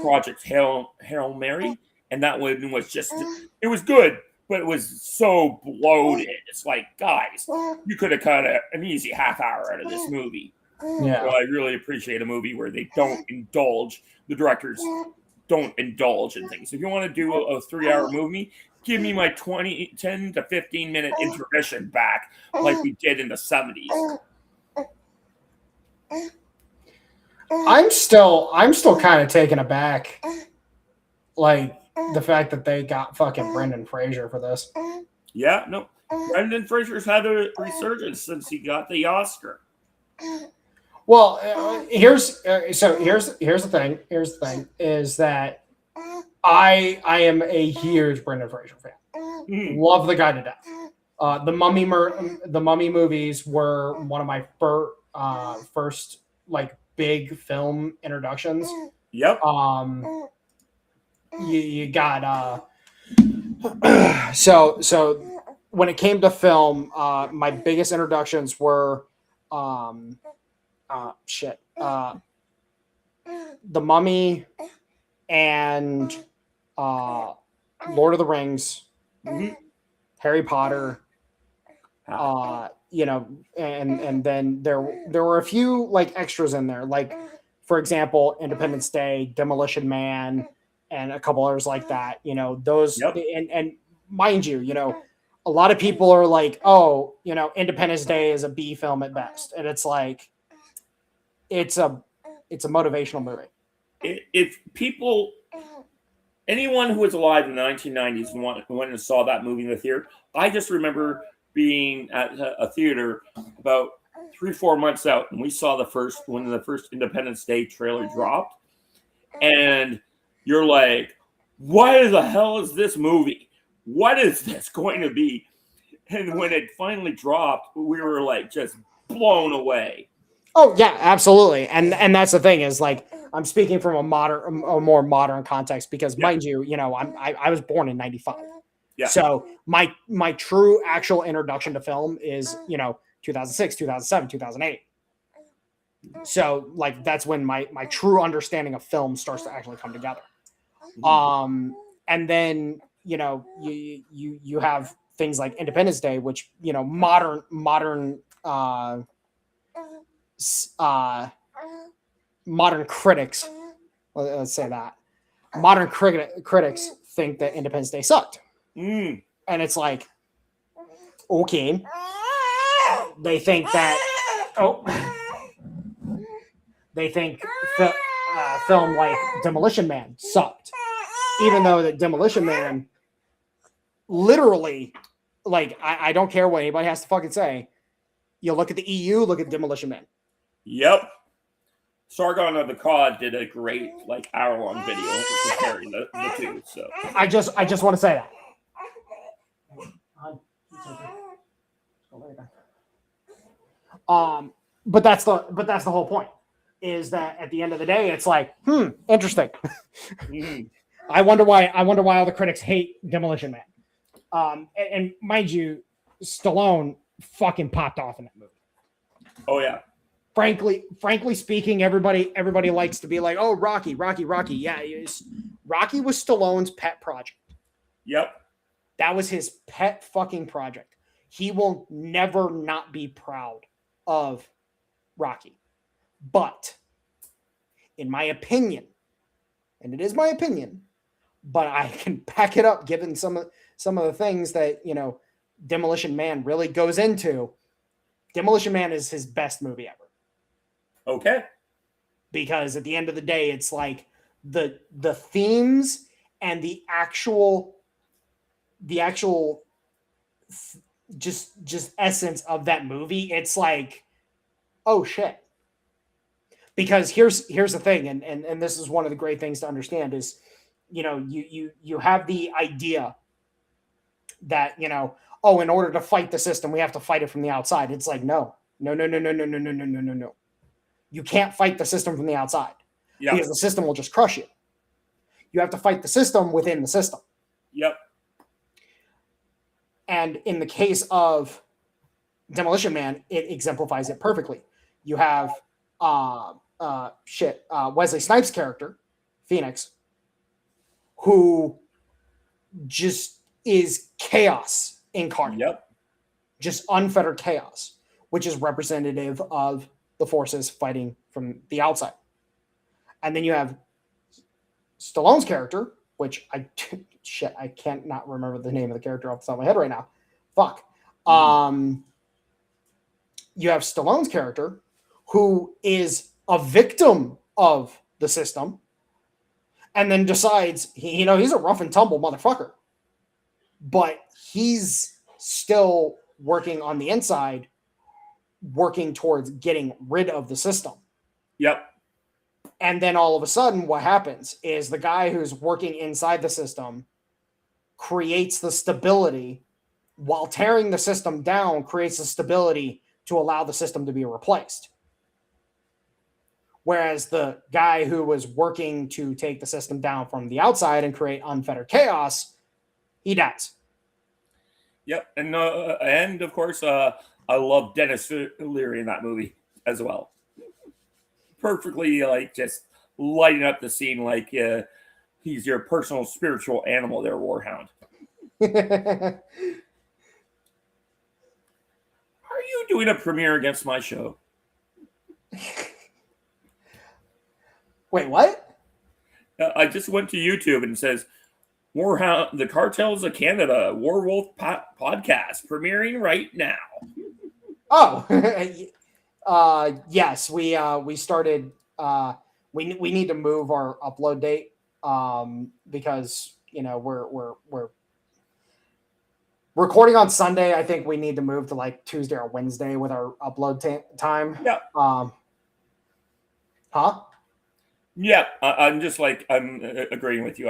Project Hail Mary. And that one was just, it was good, but it was so bloated. It's like, guys, you could have cut an easy half hour out of this movie. Yeah. So I really appreciate a movie where they don't indulge, the directors don't indulge in things. If you want to do a 3-hour movie, give me my 10 to 15 minute intermission back like we did in the 70s. I'm still kind of taken aback, like the fact that they got fucking Brendan Fraser for this. Yeah, no, Brendan Fraser's had a resurgence since he got the Oscar. Well, here's the thing. Here's the thing is that I am a huge Brendan Fraser fan. Love the guy to death. The Mummy movies were one of my first like big film introductions. Yep. You got so when it came to film, my biggest introductions were The Mummy and Lord of the Rings, Harry Potter, and then there were a few like extras in there, like for example, Independence Day, Demolition Man, and a couple others like that. Those. Yep. And mind you, a lot of people are like, oh, Independence Day is a B film at best, and it's like, it's a motivational movie. If people, anyone who was alive in the 1990s and went and saw that movie in the theater, I just remember being at a theater about 3-4 months out, and we saw when the first Independence Day trailer dropped, and you're like, what the hell is this movie? What is this going to be? And when it finally dropped, we were like just blown away. Oh yeah, absolutely. And that's the thing is, like, I'm speaking from a more modern context because, mind you, I was born in 95. Yeah. So my true actual introduction to film is 2006, 2007, 2008. So like that's when my true understanding of film starts to actually come together. And then you have things like Independence Day, which, you know, modern modern critics, let's say that modern critics think that Independence Day sucked. Mm. And it's like, okay, they think that, they think film like Demolition Man sucked, even though that Demolition Man literally, like, I don't care what anybody has to fucking say. You look at the EU, look at Demolition Man. Yep. Sargon of the Cod did a great like hour-long video comparing the two. So I just want to say that. But that's the whole point, is that at the end of the day, it's like, interesting. I wonder why all the critics hate Demolition Man. And mind you, Stallone fucking popped off in that movie. Oh yeah. Frankly speaking, everybody likes to be like, oh, Rocky. Yeah, Rocky was Stallone's pet project. Yep. That was his pet fucking project. He will never not be proud of Rocky. But in my opinion, and it is my opinion, but I can back it up given some of the things that, you know, Demolition Man really goes into. Demolition Man is his best movie ever. Okay. Because at the end of the day, it's like the themes and the actual just essence of that movie. It's like, oh shit. Because here's the thing, and this is one of the great things to understand is, you know, you have the idea that, you know, oh, in order to fight the system, we have to fight it from the outside. It's like, no. You can't fight the system from the outside, because the system will just crush you. You have to fight the system within the system. Yep. And in the case of Demolition Man, it exemplifies it perfectly. You have Wesley Snipes' character, Phoenix, who just is chaos incarnate. Yep. Just unfettered chaos, which is representative of the forces fighting from the outside. And then you have Stallone's character, which I can't not remember the name of the character off the top of my head right now. Fuck. You have Stallone's character, who is a victim of the system, and then decides, he's a rough and tumble motherfucker, but he's still working on the inside, working towards getting rid of the system. Yep. And then all of a sudden, what happens is the guy who's working inside the system creates the stability, while tearing the system down, creates the stability to allow the system to be replaced. Whereas the guy who was working to take the system down from the outside and create unfettered chaos, he dies. Yep. And of course, I love Dennis Leary in that movie as well. Perfectly, like, just lighting up the scene like he's your personal spiritual animal there, Warhound. Are you doing a premiere against my show? Wait, what? I just went to YouTube and it says, Warhound, the Cartels of Canada, Warwolf podcast, premiering right now. Oh, yes, we started. We need to move our upload date because, you know, we're recording on Sunday. I think we need to move to like Tuesday or Wednesday with our upload time. Yeah. Huh? Yeah, I'm agreeing with you.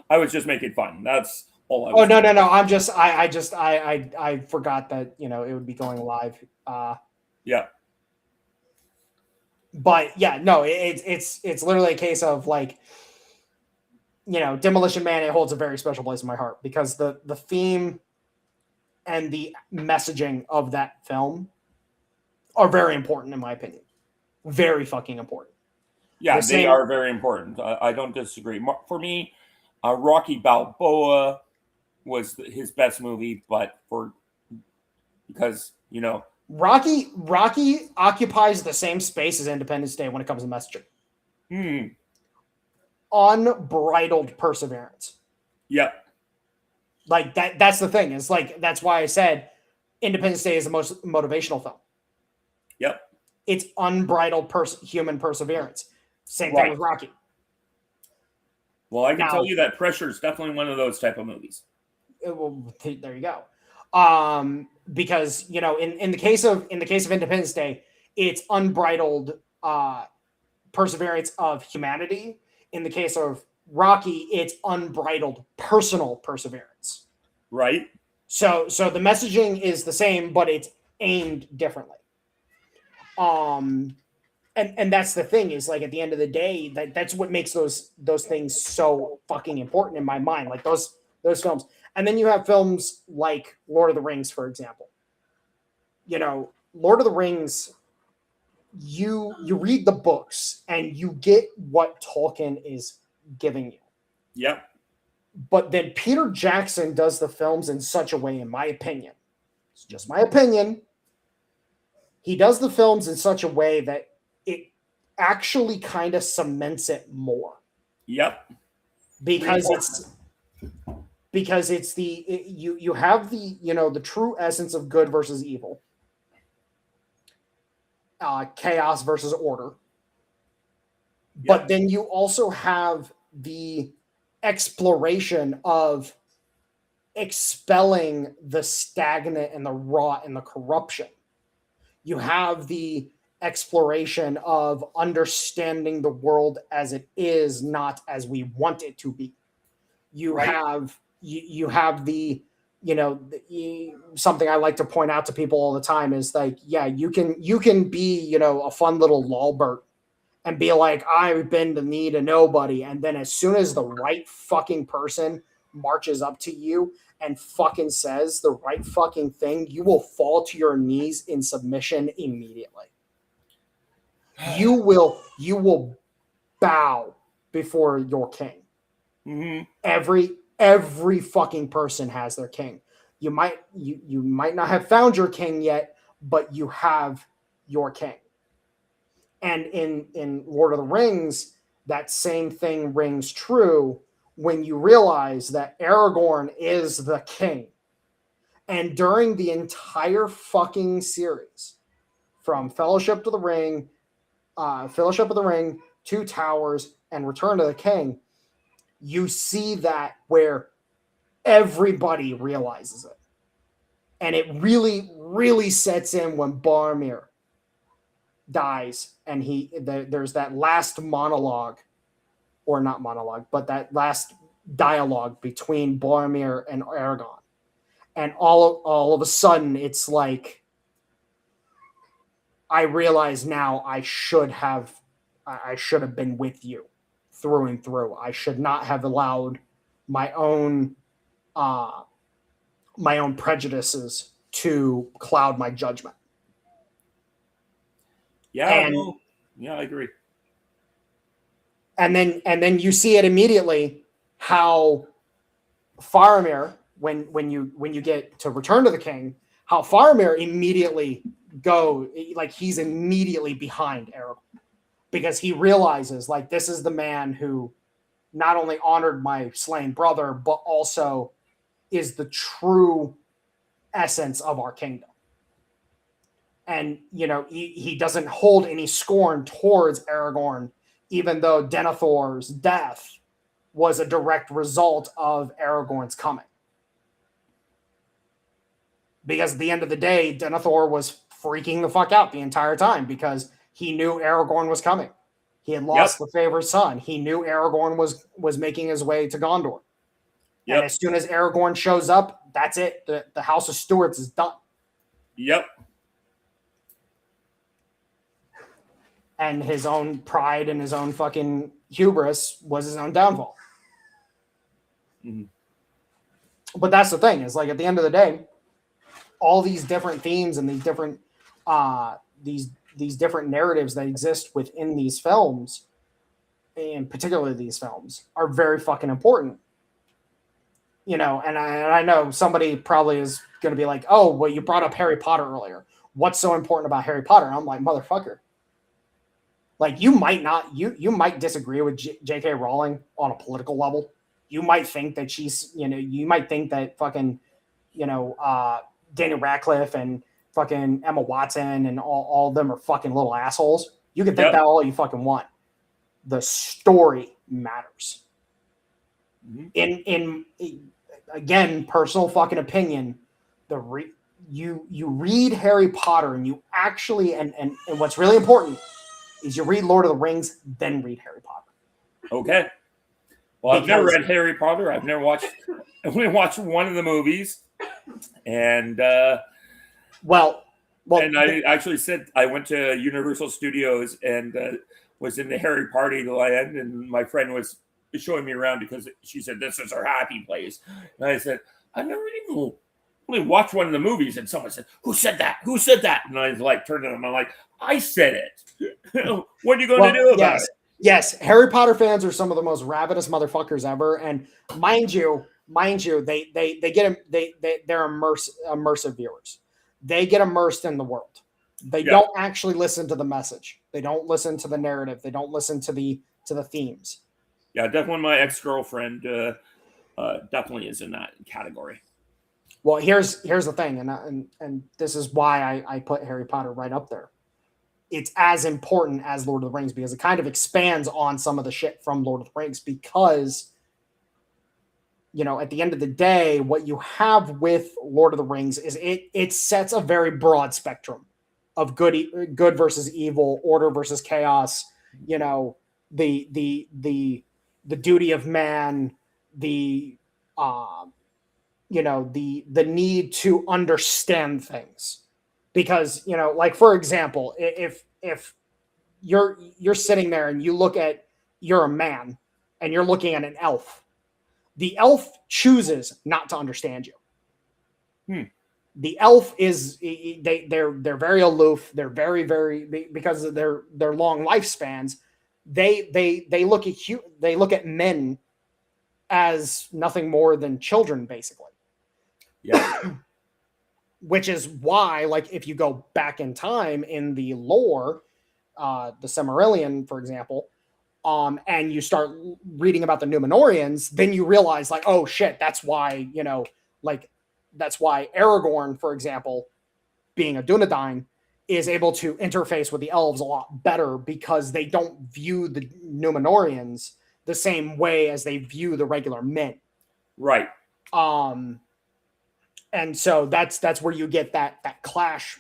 I was just making fun. That's all I was. Oh, no. I forgot that, you know, it would be going live. Yeah. But yeah, no, it's literally a case of, like, you know, Demolition Man, it holds a very special place in my heart because the theme and the messaging of that film are very important in my opinion. Very fucking important. Yeah, they are very important. I don't disagree. For me, Rocky Balboa, was his best movie, but because Rocky occupies the same space as Independence Day when it comes to messaging. Unbridled perseverance. Yep. Like that's the thing. It's like that's why I said Independence Day is the most motivational film. Yep. It's unbridled human perseverance. Same thing with Rocky. Well, I can tell you that Pressure is definitely one of those type of movies. Well, there you go. Because in the case of Independence Day, it's unbridled perseverance of humanity. In the case of Rocky, it's unbridled personal perseverance. Right. So the messaging is the same, but it's aimed differently. And that's the thing is like at the end of the day, that's what makes those things so fucking important in my mind. Like those films. And then you have films like Lord of the Rings, for example. Lord of the Rings, you read the books and you get what Tolkien is giving you. Yep. But then Peter Jackson does the films in such a way, in my opinion, it's just my opinion, he does the films in such a way that it actually kind of cements it more. Yep. Because you have the true essence of good versus evil, chaos versus order. Yep. But then you also have the exploration of expelling the stagnant and the rot and the corruption. You have the exploration of understanding the world as it is, not as we want it to be. You have the something I like to point out to people all the time is like, yeah, you can be a fun little lolbert and be like, I've been to need a nobody, and then as soon as the right fucking person marches up to you and fucking says the right fucking thing, you will fall to your knees in submission immediately. You will bow before your king. Mm-hmm. Every fucking person has their king. You might not have found your king yet, but you have your king. And in Lord of the Rings, that same thing rings true when you realize that Aragorn is the king. And during the entire fucking series, from Fellowship of the Ring, Two Towers, and Return of the King, you see that where everybody realizes it. And it really, really sets in when Boromir dies and there's that last monologue, or not monologue, but that last dialogue between Boromir and Aragorn. And all of a sudden it's like, I realize now I should have been with you through and through. I should not have allowed my own prejudices to cloud my judgment. Yeah, I agree. And then you see it immediately how Faramir, when you get to Return to the King, how Faramir immediately he's immediately behind Aragorn, because he realizes like this is the man who not only honored my slain brother, but also is the true essence of our kingdom. And, he doesn't hold any scorn towards Aragorn, even though Denethor's death was a direct result of Aragorn's coming. Because at the end of the day, Denethor was freaking the fuck out the entire time because he knew Aragorn was coming. He had lost the favorite son. He knew Aragorn was making his way to Gondor. Yep. And as soon as Aragorn shows up, that's it. The House of Stewarts is done. Yep. And his own pride and his own fucking hubris was his own downfall. Mm-hmm. But that's the thing, is like at the end of the day, all these different themes and these different these different narratives that exist within these films, and particularly these films, are very fucking important. you know, and I know somebody probably is going to be like, oh, well, you brought up Harry Potter earlier. What's so important about Harry Potter? And I'm like, motherfucker. Like, you might disagree with J.K. Rowling on a political level. You might think that you might think that fucking, Daniel Radcliffe and fucking Emma Watson and all of them are fucking little assholes. You can think that all you fucking want. The story matters. In again, personal fucking opinion, you read Harry Potter and you actually and what's really important is you read Lord of the Rings, then read Harry Potter. Okay. Well, I've never read Harry Potter. I've only watched one of the movies, and and I actually said I went to Universal Studios and was in the Harry Party land, and my friend was showing me around because she said this is her happy place, and I said I've never even only watched one of the movies, and someone said, "Who said that? Who said that?" And I was like, turned to them, I'm like, "I said it." What are you going to do about it? Yes, Harry Potter fans are some of the most ravenous motherfuckers ever, and mind you, they're immersive viewers. They get immersed in the world. They don't actually listen to the message. They don't listen to the narrative. They don't listen to the themes. Yeah, definitely my ex-girlfriend definitely is in that category. Well, here's the thing, and this is why I put Harry Potter right up there. It's as important as Lord of the Rings because it kind of expands on some of the shit from Lord of the Rings because, at the end of the day, what you have with Lord of the Rings is it sets a very broad spectrum of good versus evil, order versus chaos, the duty of man, the need to understand things. Because, like, for example, if you're sitting there and you're a man and you're looking at an elf, the elf chooses not to understand you. The elf they're very aloof. They're very, very, because of their long lifespans. They look at men as nothing more than children, basically. Yeah. Which is why, like, if you go back in time in the lore, the Silmarillion, for example, and you start reading about the Númenóreans, then you realize, like, oh shit, that's why, that's why Aragorn, for example, being a Dunedain, is able to interface with the elves a lot better because they don't view the Númenóreans the same way as they view the regular men. Right. And so that's where you get that clash,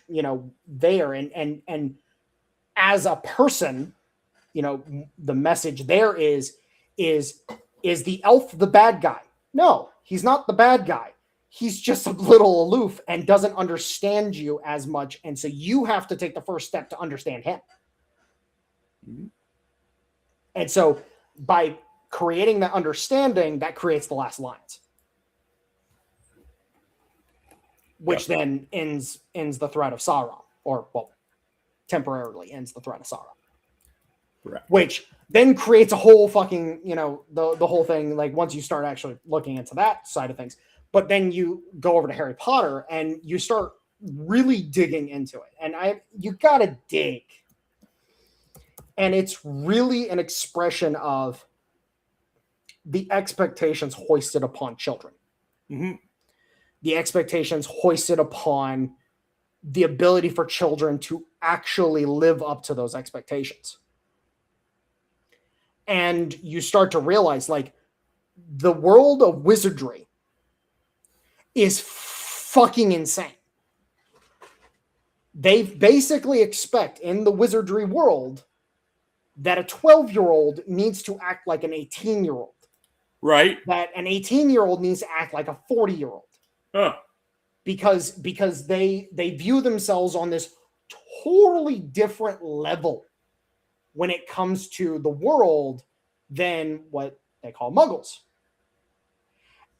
there. And as a person, the message there is the elf the bad guy? No, he's not the bad guy. He's just a little aloof and doesn't understand you as much. And so you have to take the first step to understand him. Mm-hmm. And so by creating that understanding, that creates the last lines. Which then ends the threat of Sauron, or, well, temporarily ends the threat of Sauron. Correct. Which then creates a whole fucking, the whole thing, like, once you start actually looking into that side of things. But then you go over to Harry Potter and you start really digging into it. And you gotta dig. And it's really an expression of the expectations hoisted upon children. Mm-hmm. The expectations hoisted upon the ability for children to actually live up to those expectations. And you start to realize, like, the world of wizardry is fucking insane. They basically expect in the wizardry world that a 12-year-old needs to act like an 18-year-old. Right. That an 18-year-old needs to act like a 40-year-old. Huh. Because they view themselves on this totally different level when it comes to the world than what they call muggles.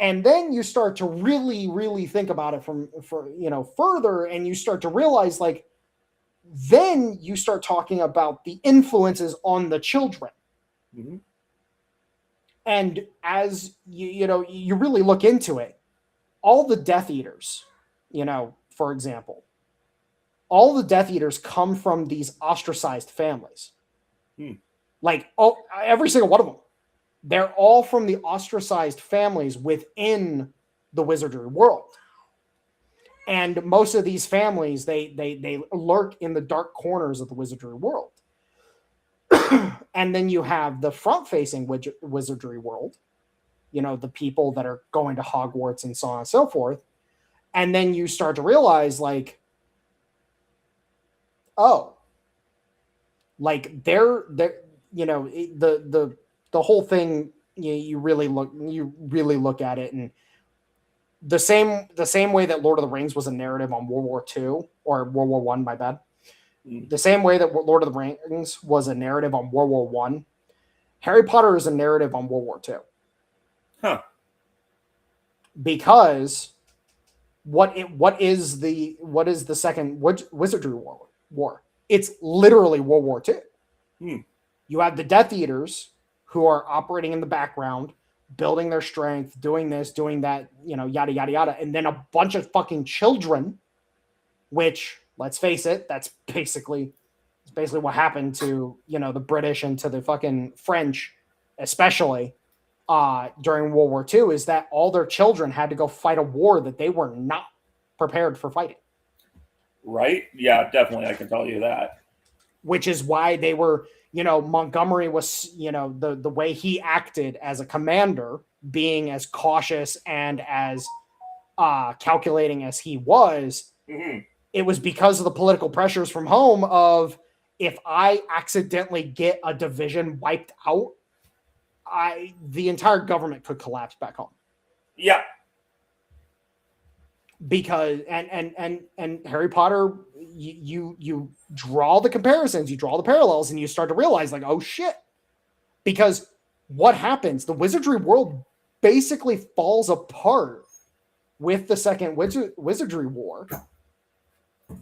And then you start to really, really think about it further, and you start to realize, like, then you start talking about the influences on the children. Mm-hmm. And as you really look into it, all the Death Eaters, for example, all the Death Eaters come from these ostracized families. Like, every single one of them. They're all from the ostracized families within the wizardry world. And most of these families, they lurk in the dark corners of the wizardry world. And then you have the front-facing wizardry world, the people that are going to Hogwarts and so on and so forth. And then you start to realize, like, oh, like the whole thing, you really look at it, and the same way that Lord of the Rings was a narrative on World War II or World War One, my bad. The same way that Lord of the Rings was a narrative on World War One, Harry Potter is a narrative on World War II. Huh. Because what is the second wizardry war? It's literally World War II. You have the Death Eaters who are operating in the background, building their strength, doing this, doing that, yada, yada, yada. And then a bunch of fucking children, which, let's face it, that's basically what happened to, the British and to the fucking French, especially during World War II, is that all their children had to go fight a war that they were not prepared for fighting. Right? Yeah, definitely. I can tell you that. Which is why they were, Montgomery was, the way he acted as a commander, being as cautious and as calculating as he was, it was because of the political pressures from home of, if I accidentally get a division wiped out, the entire government could collapse back home. Yeah. Because and Harry Potter, you draw the comparisons, you draw the parallels, and you start to realize, like, oh shit. Because what happens? The wizardry world basically falls apart with the second wizardry war,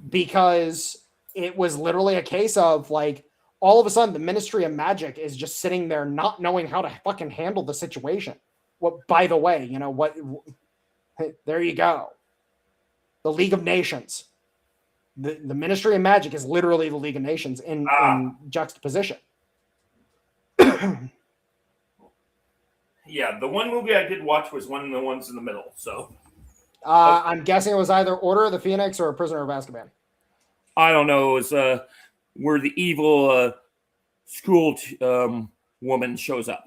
because it was literally a case of, like, all of a sudden the Ministry of Magic is just sitting there not knowing how to fucking handle the situation. Well, by the way, there you go. The League of Nations. The Ministry of Magic is literally the League of Nations in juxtaposition. Yeah, the one movie I did watch was one of the ones in the middle. So I'm guessing it was either Order of the Phoenix or Prisoner of Azkaban. I don't know. It was where the evil school woman shows up.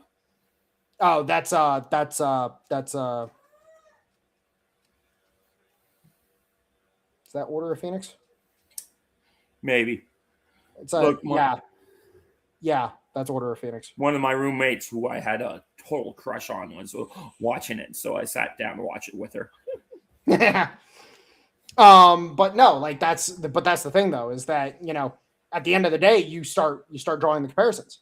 Oh, that's is that Order of Phoenix? Maybe. It's yeah, that's Order of Phoenix. One of my roommates, who I had a total crush on, was watching it, so I sat down to watch it with her. But no, like that's the thing, though, is that, at the end of the day, you start drawing the comparisons.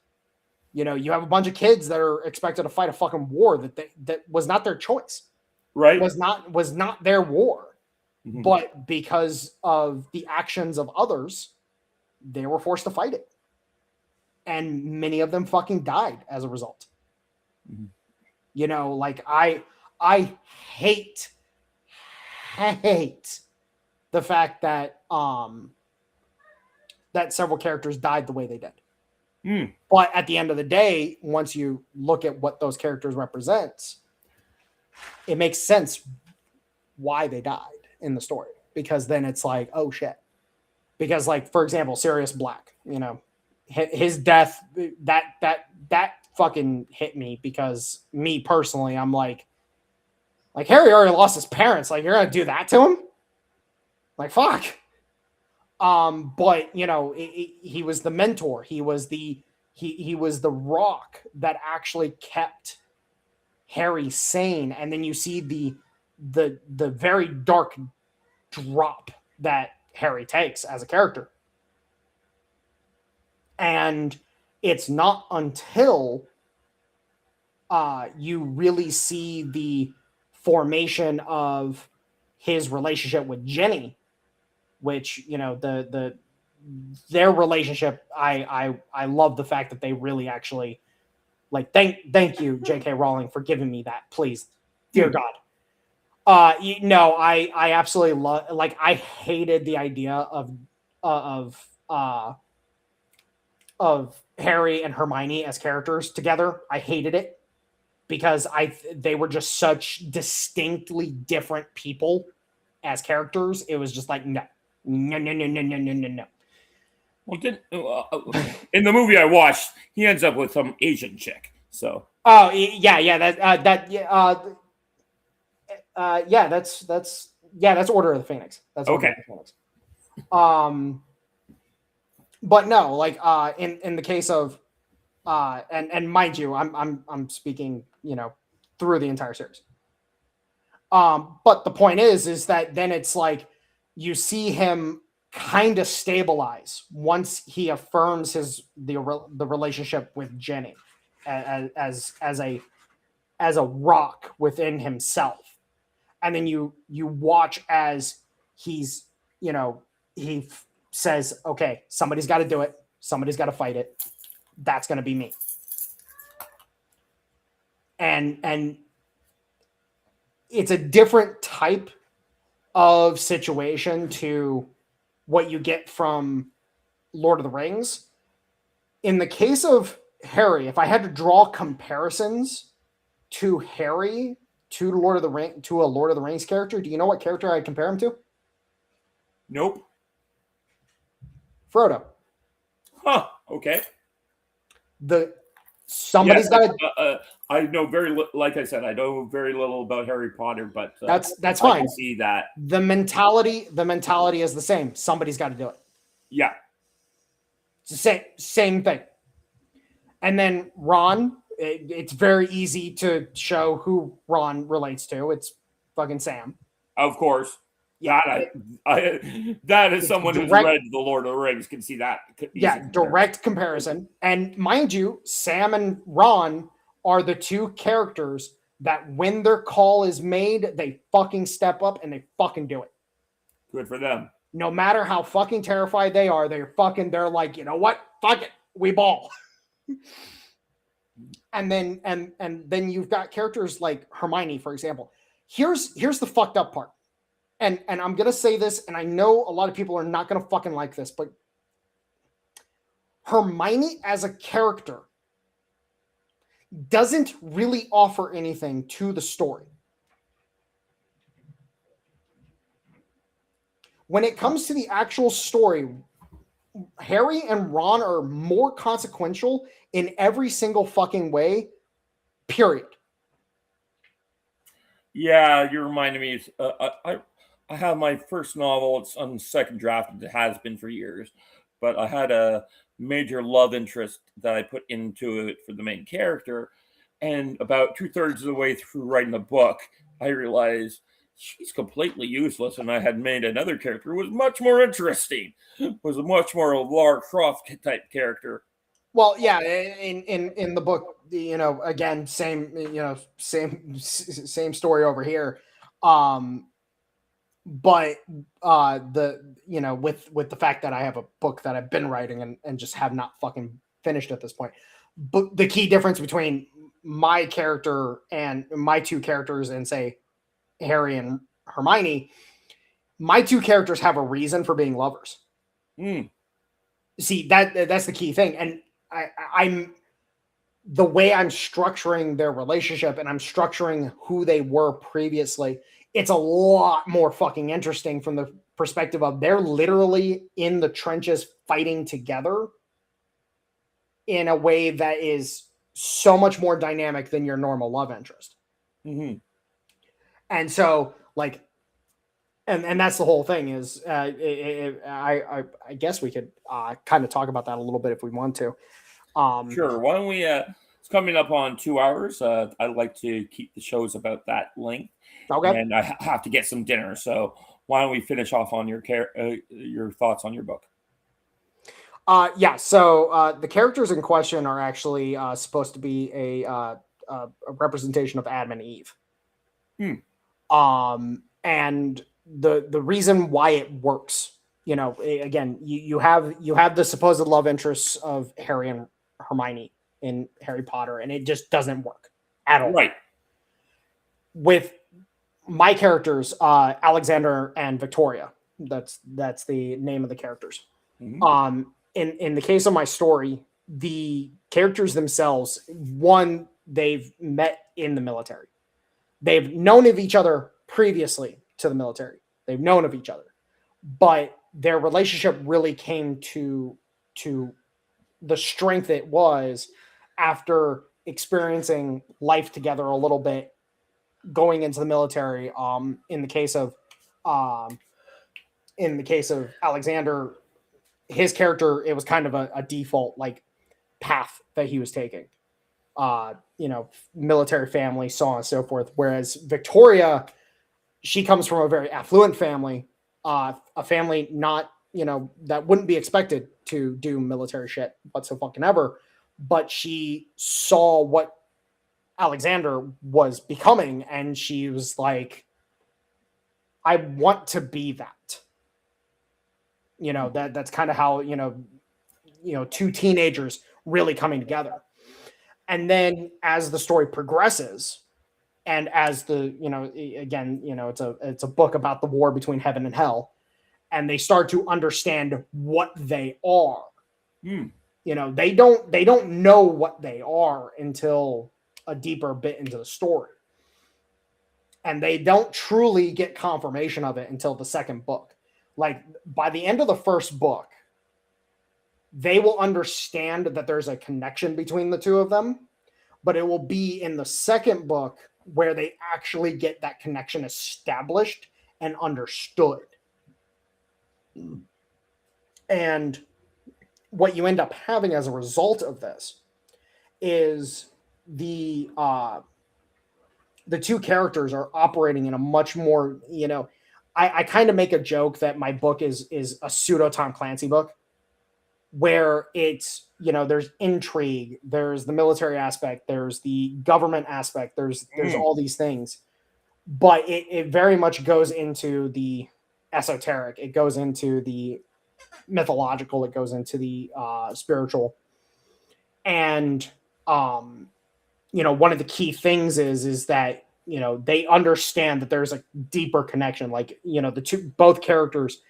You have a bunch of kids that are expected to fight a fucking war that was not their choice. Right. Was not their war. Mm-hmm. But because of the actions of others, they were forced to fight it. And many of them fucking died as a result. Mm-hmm. Like I hate the fact that that several characters died the way they did. But at the end of the day, once you look at what those characters represent, it makes sense why they died in the story, because then it's like, oh shit. Because, like, for example, Sirius Black, his death, that fucking hit me, because me personally, I'm like Harry already lost his parents. Like, you're gonna do that to him? Like, fuck. But he was the mentor. He was the rock that actually kept Harry sane. And then you see the very dark drop that Harry takes as a character. And it's not until you really see the formation of his relationship with Jenny, which, their relationship, I love the fact that they really actually Like, thank you, J.K. Rowling, for giving me that, please, dear God. No, I absolutely love. Like, I hated the idea of Harry and Hermione as characters together. I hated it because they were just such distinctly different people as characters. It was just like no. Well, in the movie I watched, he ends up with some Asian chick. So. Oh yeah, that's Order of the Phoenix. That's Order of the Phoenix. But no, like in the case of and mind you, I'm speaking, through the entire series. But the point is that then it's like you see him kind of stabilize once he affirms the relationship with Jenny as a rock within himself, and then you watch as he's he says, okay, somebody's got to do it, somebody's got to fight it, that's going to be me. And it's a different type of situation to what you get from Lord of the Rings. In the case of Harry, if I had to draw comparisons to Harry to a Lord of the Rings character, do you know what character I'd compare him to? Nope. Frodo. Huh. Okay. Somebody's got to. I know like I said, I know very little about Harry Potter, but that's fine. I can see that the mentality is the same. Somebody's got to do it. Yeah, it's the same thing. And then Ron, it's very easy to show who Ron relates to. It's fucking Sam. Of course. Yeah, that is someone who's read The Lord of the Rings can see that. Direct comparison. And mind you, Sam and Ron are the two characters that when their call is made, they fucking step up and they fucking do it. Good for them. No matter how fucking terrified they are, they're like, you know what? Fuck it. We ball. And then you've got characters like Hermione, for example. Here's the fucked up part. And I'm going to say this, and I know a lot of people are not going to fucking like this, but Hermione as a character doesn't really offer anything to the story. When it comes to the actual story, Harry and Ron are more consequential in every single fucking way, period. Yeah, you reminded me. I have my first novel. It's on second draft. It has been for years. But I had a major love interest that I put into it for the main character. And about 2/3 of the way through writing the book, I realized she's completely useless. And I had made another character who was much more interesting. Was a much more Lara Croft type character. Well, yeah, in the book, again, same story over here. But with the fact that I have a book that I've been writing and just have not fucking finished at this point. But the key difference between my character and my two characters and say Harry and Hermione, my two characters have a reason for being lovers. See, that's the key thing. And I'm the way I'm structuring their relationship and I'm structuring who they were previously. It's a lot more fucking interesting from the perspective of they're literally in the trenches fighting together in a way that is so much more dynamic than your normal love interest. Mm-hmm. And so, like, and that's the whole thing is, I guess we could kind of talk about that a little bit if we want to. Sure. Why don't we, it's coming up on 2 hours. I'd like to keep the shows about that length. Okay. And I have to get some dinner. So why don't we finish off on your thoughts on your book? Yeah. So the characters in question are actually supposed to be a representation of Adam and Eve. And the reason why it works, again, you have the supposed love interests of Harry and Hermione in Harry Potter, and it just doesn't work at all. Right. With my characters, Alexander and Victoria, that's the name of the characters. Mhm. In the case of my story, the characters themselves, one, they've met in the military. They've known of each other previously to the military. They've known of each other, but their relationship really came to the strength it was after experiencing life together a little bit, going into the military. In the case of Alexander, his character, it was kind of a default like path that he was taking. Military family, so on and so forth. Whereas Victoria, she comes from a very affluent family, a family not, that wouldn't be expected to do military shit whatsoever. But she saw what Alexander was becoming, and she was like, I want to be that. That's kind of how, two teenagers really coming together. And then as the story progresses, and as it's a book about the war between heaven and hell, and they start to understand what they are. They don't know what they are until a deeper bit into the story. And they don't truly get confirmation of it until the second book. Like, by the end of the first book, they will understand that there's a connection between the two of them, but it will be in the second book where they actually get that connection established and understood. And what you end up having as a result of this is the two characters are operating in a much more, I kind of make a joke that my book is a pseudo Tom Clancy book, where it's, there's intrigue, there's the military aspect, there's the government aspect, there's all these things, but it very much goes into the esoteric, it goes into the mythological, it goes into the spiritual. And one of the key things is that they understand that there's a deeper connection. Like, both characters,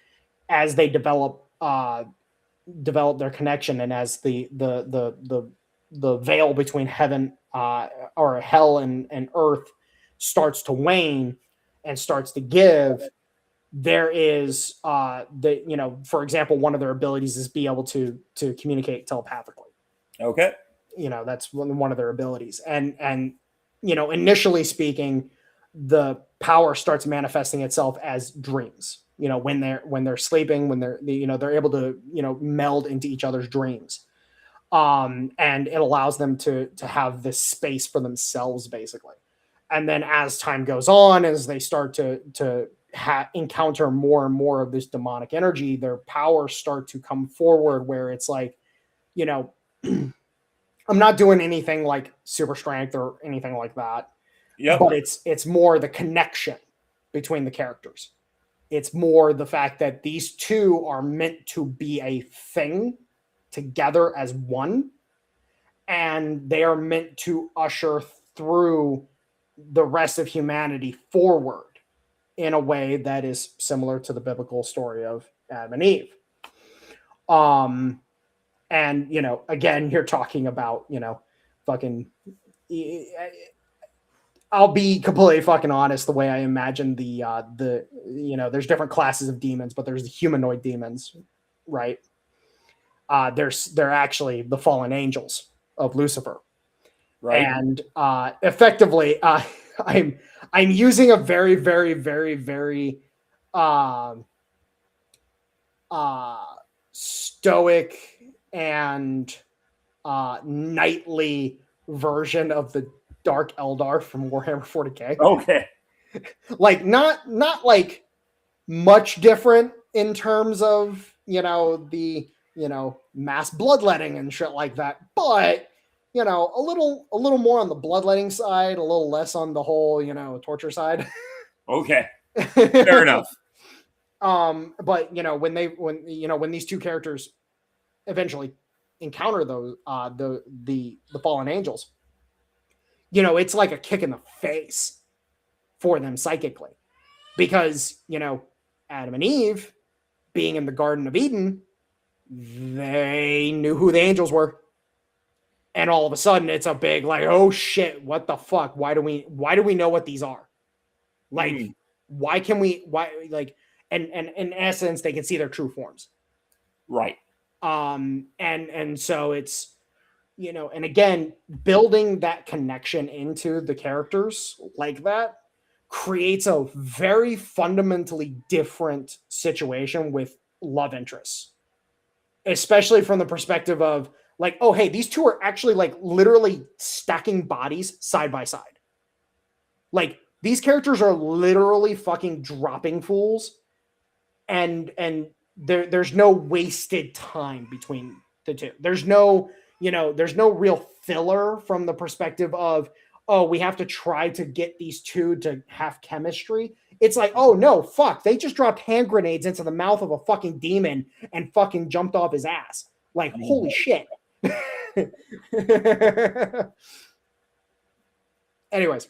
as they develop their connection, and as the veil between heaven or hell and earth starts to wane and starts to give, there is for example, one of their abilities is be able to communicate telepathically. Okay. That's one of their abilities. And initially speaking, the power starts manifesting itself as dreams. When they're sleeping, when they're able to, meld into each other's dreams. And it allows them to have this space for themselves, basically. And then as time goes on, as they start to encounter more and more of this demonic energy, their powers start to come forward, where it's like, I'm not doing anything like super strength or anything like that. Yep. But it's more the connection between the characters. It's more the fact that these two are meant to be a thing together as one, and they are meant to usher through the rest of humanity forward in a way that is similar to the biblical story of Adam and Eve. And, again, you're talking about, fucking, I'll be completely fucking honest, the way I imagine there's different classes of demons, but there's the humanoid demons, right? They're actually the fallen angels of Lucifer. Right. And effectively, I'm using a very, very, very, very stoic and knightly version of the Dark Eldar from Warhammer 40K. Okay. Like not like much different in terms of, the, mass bloodletting and shit like that, but a little more on the bloodletting side, a little less on the whole, torture side. Okay. Fair enough. But when these two characters eventually encounter those the fallen angels, you know, it's like a kick in the face for them psychically, because, you know, Adam and Eve being in the Garden of Eden, they knew who the angels were. And all of a sudden it's a big like, oh shit, what the fuck? Why do we know what these are? Like, why like, and in essence, they can see their true forms. Right. And so it's, you know, and again, building that connection into the characters like that creates a very fundamentally different situation with love interests, especially from the perspective of like, oh, hey, these two are actually like literally stacking bodies side by side. Like, these characters are literally fucking dropping fools, and there's no wasted time between the two. There's no, you know, there's no real filler from the perspective of, oh, we have to try to get these two to have chemistry. It's like, oh no, fuck, they just dropped hand grenades into the mouth of a fucking demon and fucking jumped off his ass. Like, holy shit. Anyways,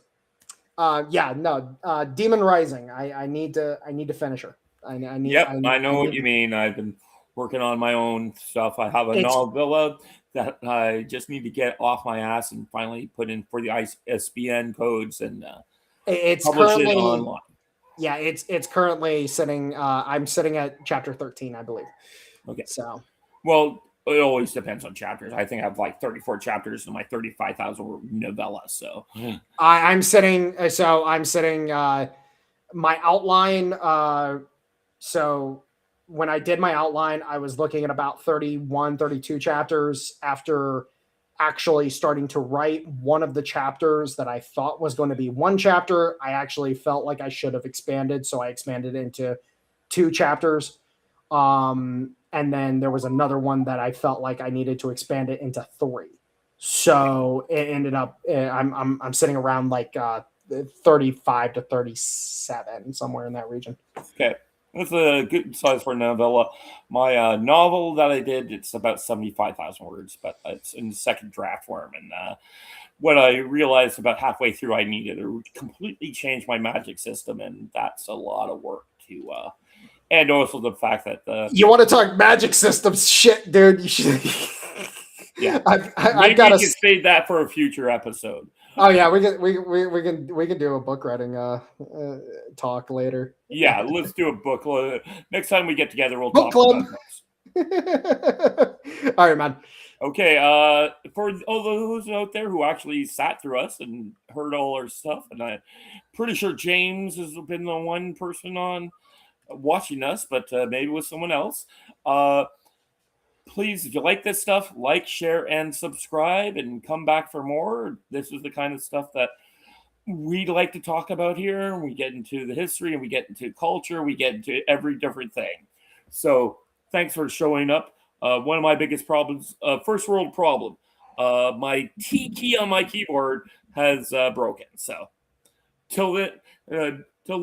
Demon Rising. I need to finish her. I know what you mean. I've been working on my own stuff. I have a novella that I just need to get off my ass and finally put in for the ISBN codes and it's publish currently it online. Yeah, it's currently sitting. I'm sitting at chapter 13, I believe. Okay. So, well, it always depends on chapters. I think I have like 34 chapters in my 35,000 novella. So I'm sitting. So I'm sitting. My outline. So when I did my outline, I was looking at about 31, 32 chapters after actually starting to write one of the chapters that I thought was going to be one chapter. I actually felt like I should have expanded. So I expanded into 2 chapters. And then there was another one that I felt like I needed to expand it into 3. So it ended up, I'm sitting around like 35 to 37, somewhere in that region. Okay. That's a good size for a novella. My novel that I did, it's about 75,000 words, but it's in the second draft form. And what I realized about halfway through, I needed to completely change my magic system, and that's a lot of work to. And also the fact that you want to talk magic systems, shit, dude. You should. Yeah, I gotta save that for a future episode. Oh yeah, we can do a book writing talk later. Yeah, let's do a book. Next time we get together, we'll book talk club. About this. All right, man. Okay, for all those out there who actually sat through us and heard all our stuff, and I'm pretty sure James has been the one person on watching us, but maybe with someone else. Please, if you like this stuff, like, share, and subscribe, and come back for more. This is the kind of stuff that we like to talk about here. We get into the history, and we get into culture. We get into every different thing. So thanks for showing up. One of my biggest problems, first world problem, my T key on my keyboard has broken. So till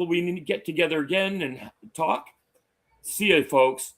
we get together again and talk, see you, folks.